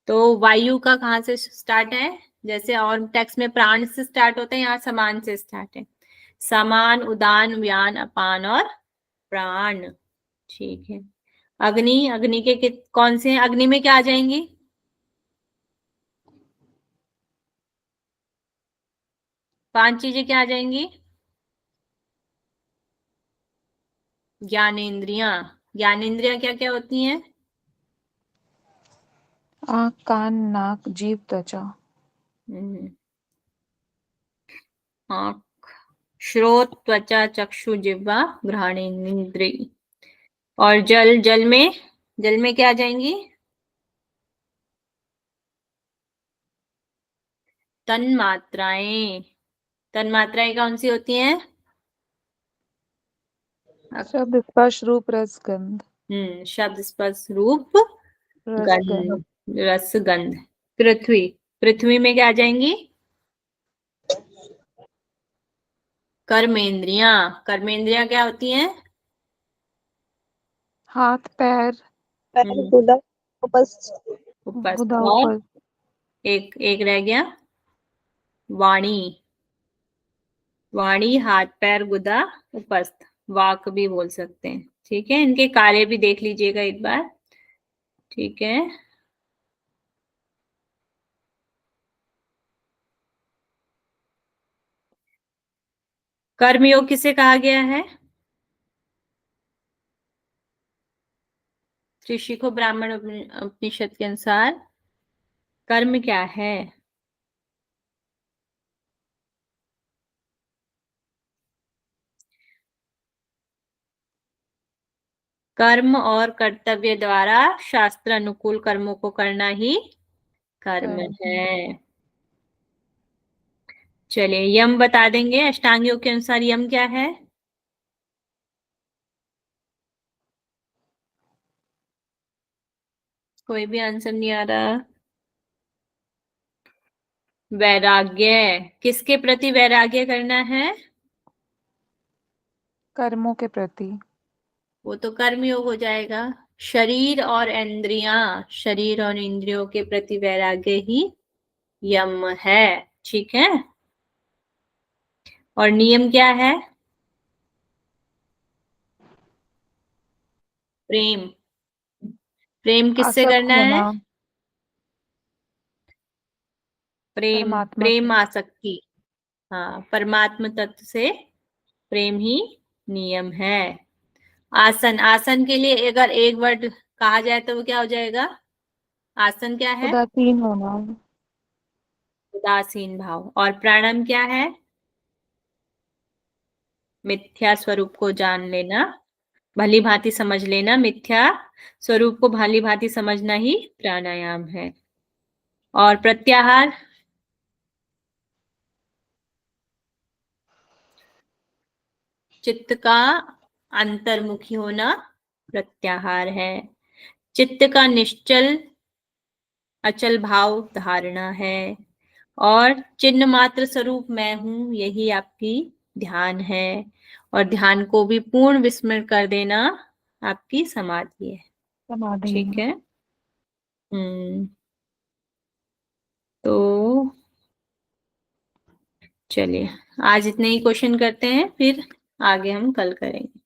तो वायु का कहाँ से स्टार्ट है? जैसे और टेक्स्ट में प्राण से स्टार्ट होता है, यहाँ समान से स्टार्ट है। समान, उदान, व्यान, अपान और प्राण। ठीक है। अग्नि। अग्नि के कौन से हैं? अग्नि में क्या आ जाएंगी? 5 चीजें क्या आ जाएंगी? ज्ञानेंद्रियां। ज्ञानेंद्रियां क्या क्या होती हैं? आँख, कान, नाक, जीभ, त्वचा। आँख, श्रोत, त्वचा, चक्षु, जिह्वा, घ्राणेन्द्रिय। और जल में क्या आ जाएंगी? तन्मात्राएं। तन्मात्राएं कौन सी होती हैं? शब्द, स्पर्श, रूप, रस, गंध। शब्द, स्पर्श, रूप, रस, गंध। गंध, रस, गंध। पृथ्वी में क्या आ जाएंगी? कर्मेंद्रियां। कर्मेंद्रियां क्या होती हैं? हाथ, पैर, पैर, गुदा, उपस्थ, उपस्थ। गुदा, और ऊपर। एक रह गया, वाणी। वाणी, हाथ, पैर, गुदा, उपस्थ, वाक भी बोल सकते हैं। ठीक है, इनके कार्य भी देख लीजिएगा एक बार। ठीक है, कर्मयोग किसे कहा गया है? ऋषिको ब्राह्मण उपनिषद के अनुसार कर्म क्या है? कर्म और कर्तव्य द्वारा शास्त्र अनुकूल कर्मों को करना ही कर्म कर्म। है। चलिए, यम बता देंगे अष्टांग योग के अनुसार यम क्या है? कोई भी आंसर नहीं आ रहा। वैराग्य। किसके प्रति वैराग्य करना है? कर्मों के प्रति। वो तो कर्म योग हो जाएगा। शरीर और इंद्रियों के प्रति वैराग्य ही यम है। ठीक है, और नियम क्या है? प्रेम। प्रेम किससे आसक्त करना है? होना। परमात्मा प्रेम से। आसक्ति। हाँ, परमात्म तत्व से प्रेम ही नियम है। आसन के लिए अगर एक वर्ड कहा जाए तो वो क्या हो जाएगा? आसन क्या है? उदासीन होना। उदासीन भाव। और प्राणायाम क्या है? मिथ्या स्वरूप को जान लेना, भली भांति समझ लेना। मिथ्या स्वरूप को भली भांति समझना ही प्राणायाम है। और प्रत्याहार? चित्त का अंतर्मुखी होना प्रत्याहार है। चित्त का निश्चल अचल भाव धारणा है। और चिन्ह मात्र स्वरूप मैं हूं, यही आपकी ध्यान है। और ध्यान को भी पूर्ण विस्मरण कर देना आपकी समाधि है। समाधि। ठीक है। तो चलिए, आज इतने ही क्वेश्चन करते हैं, फिर आगे हम कल करेंगे।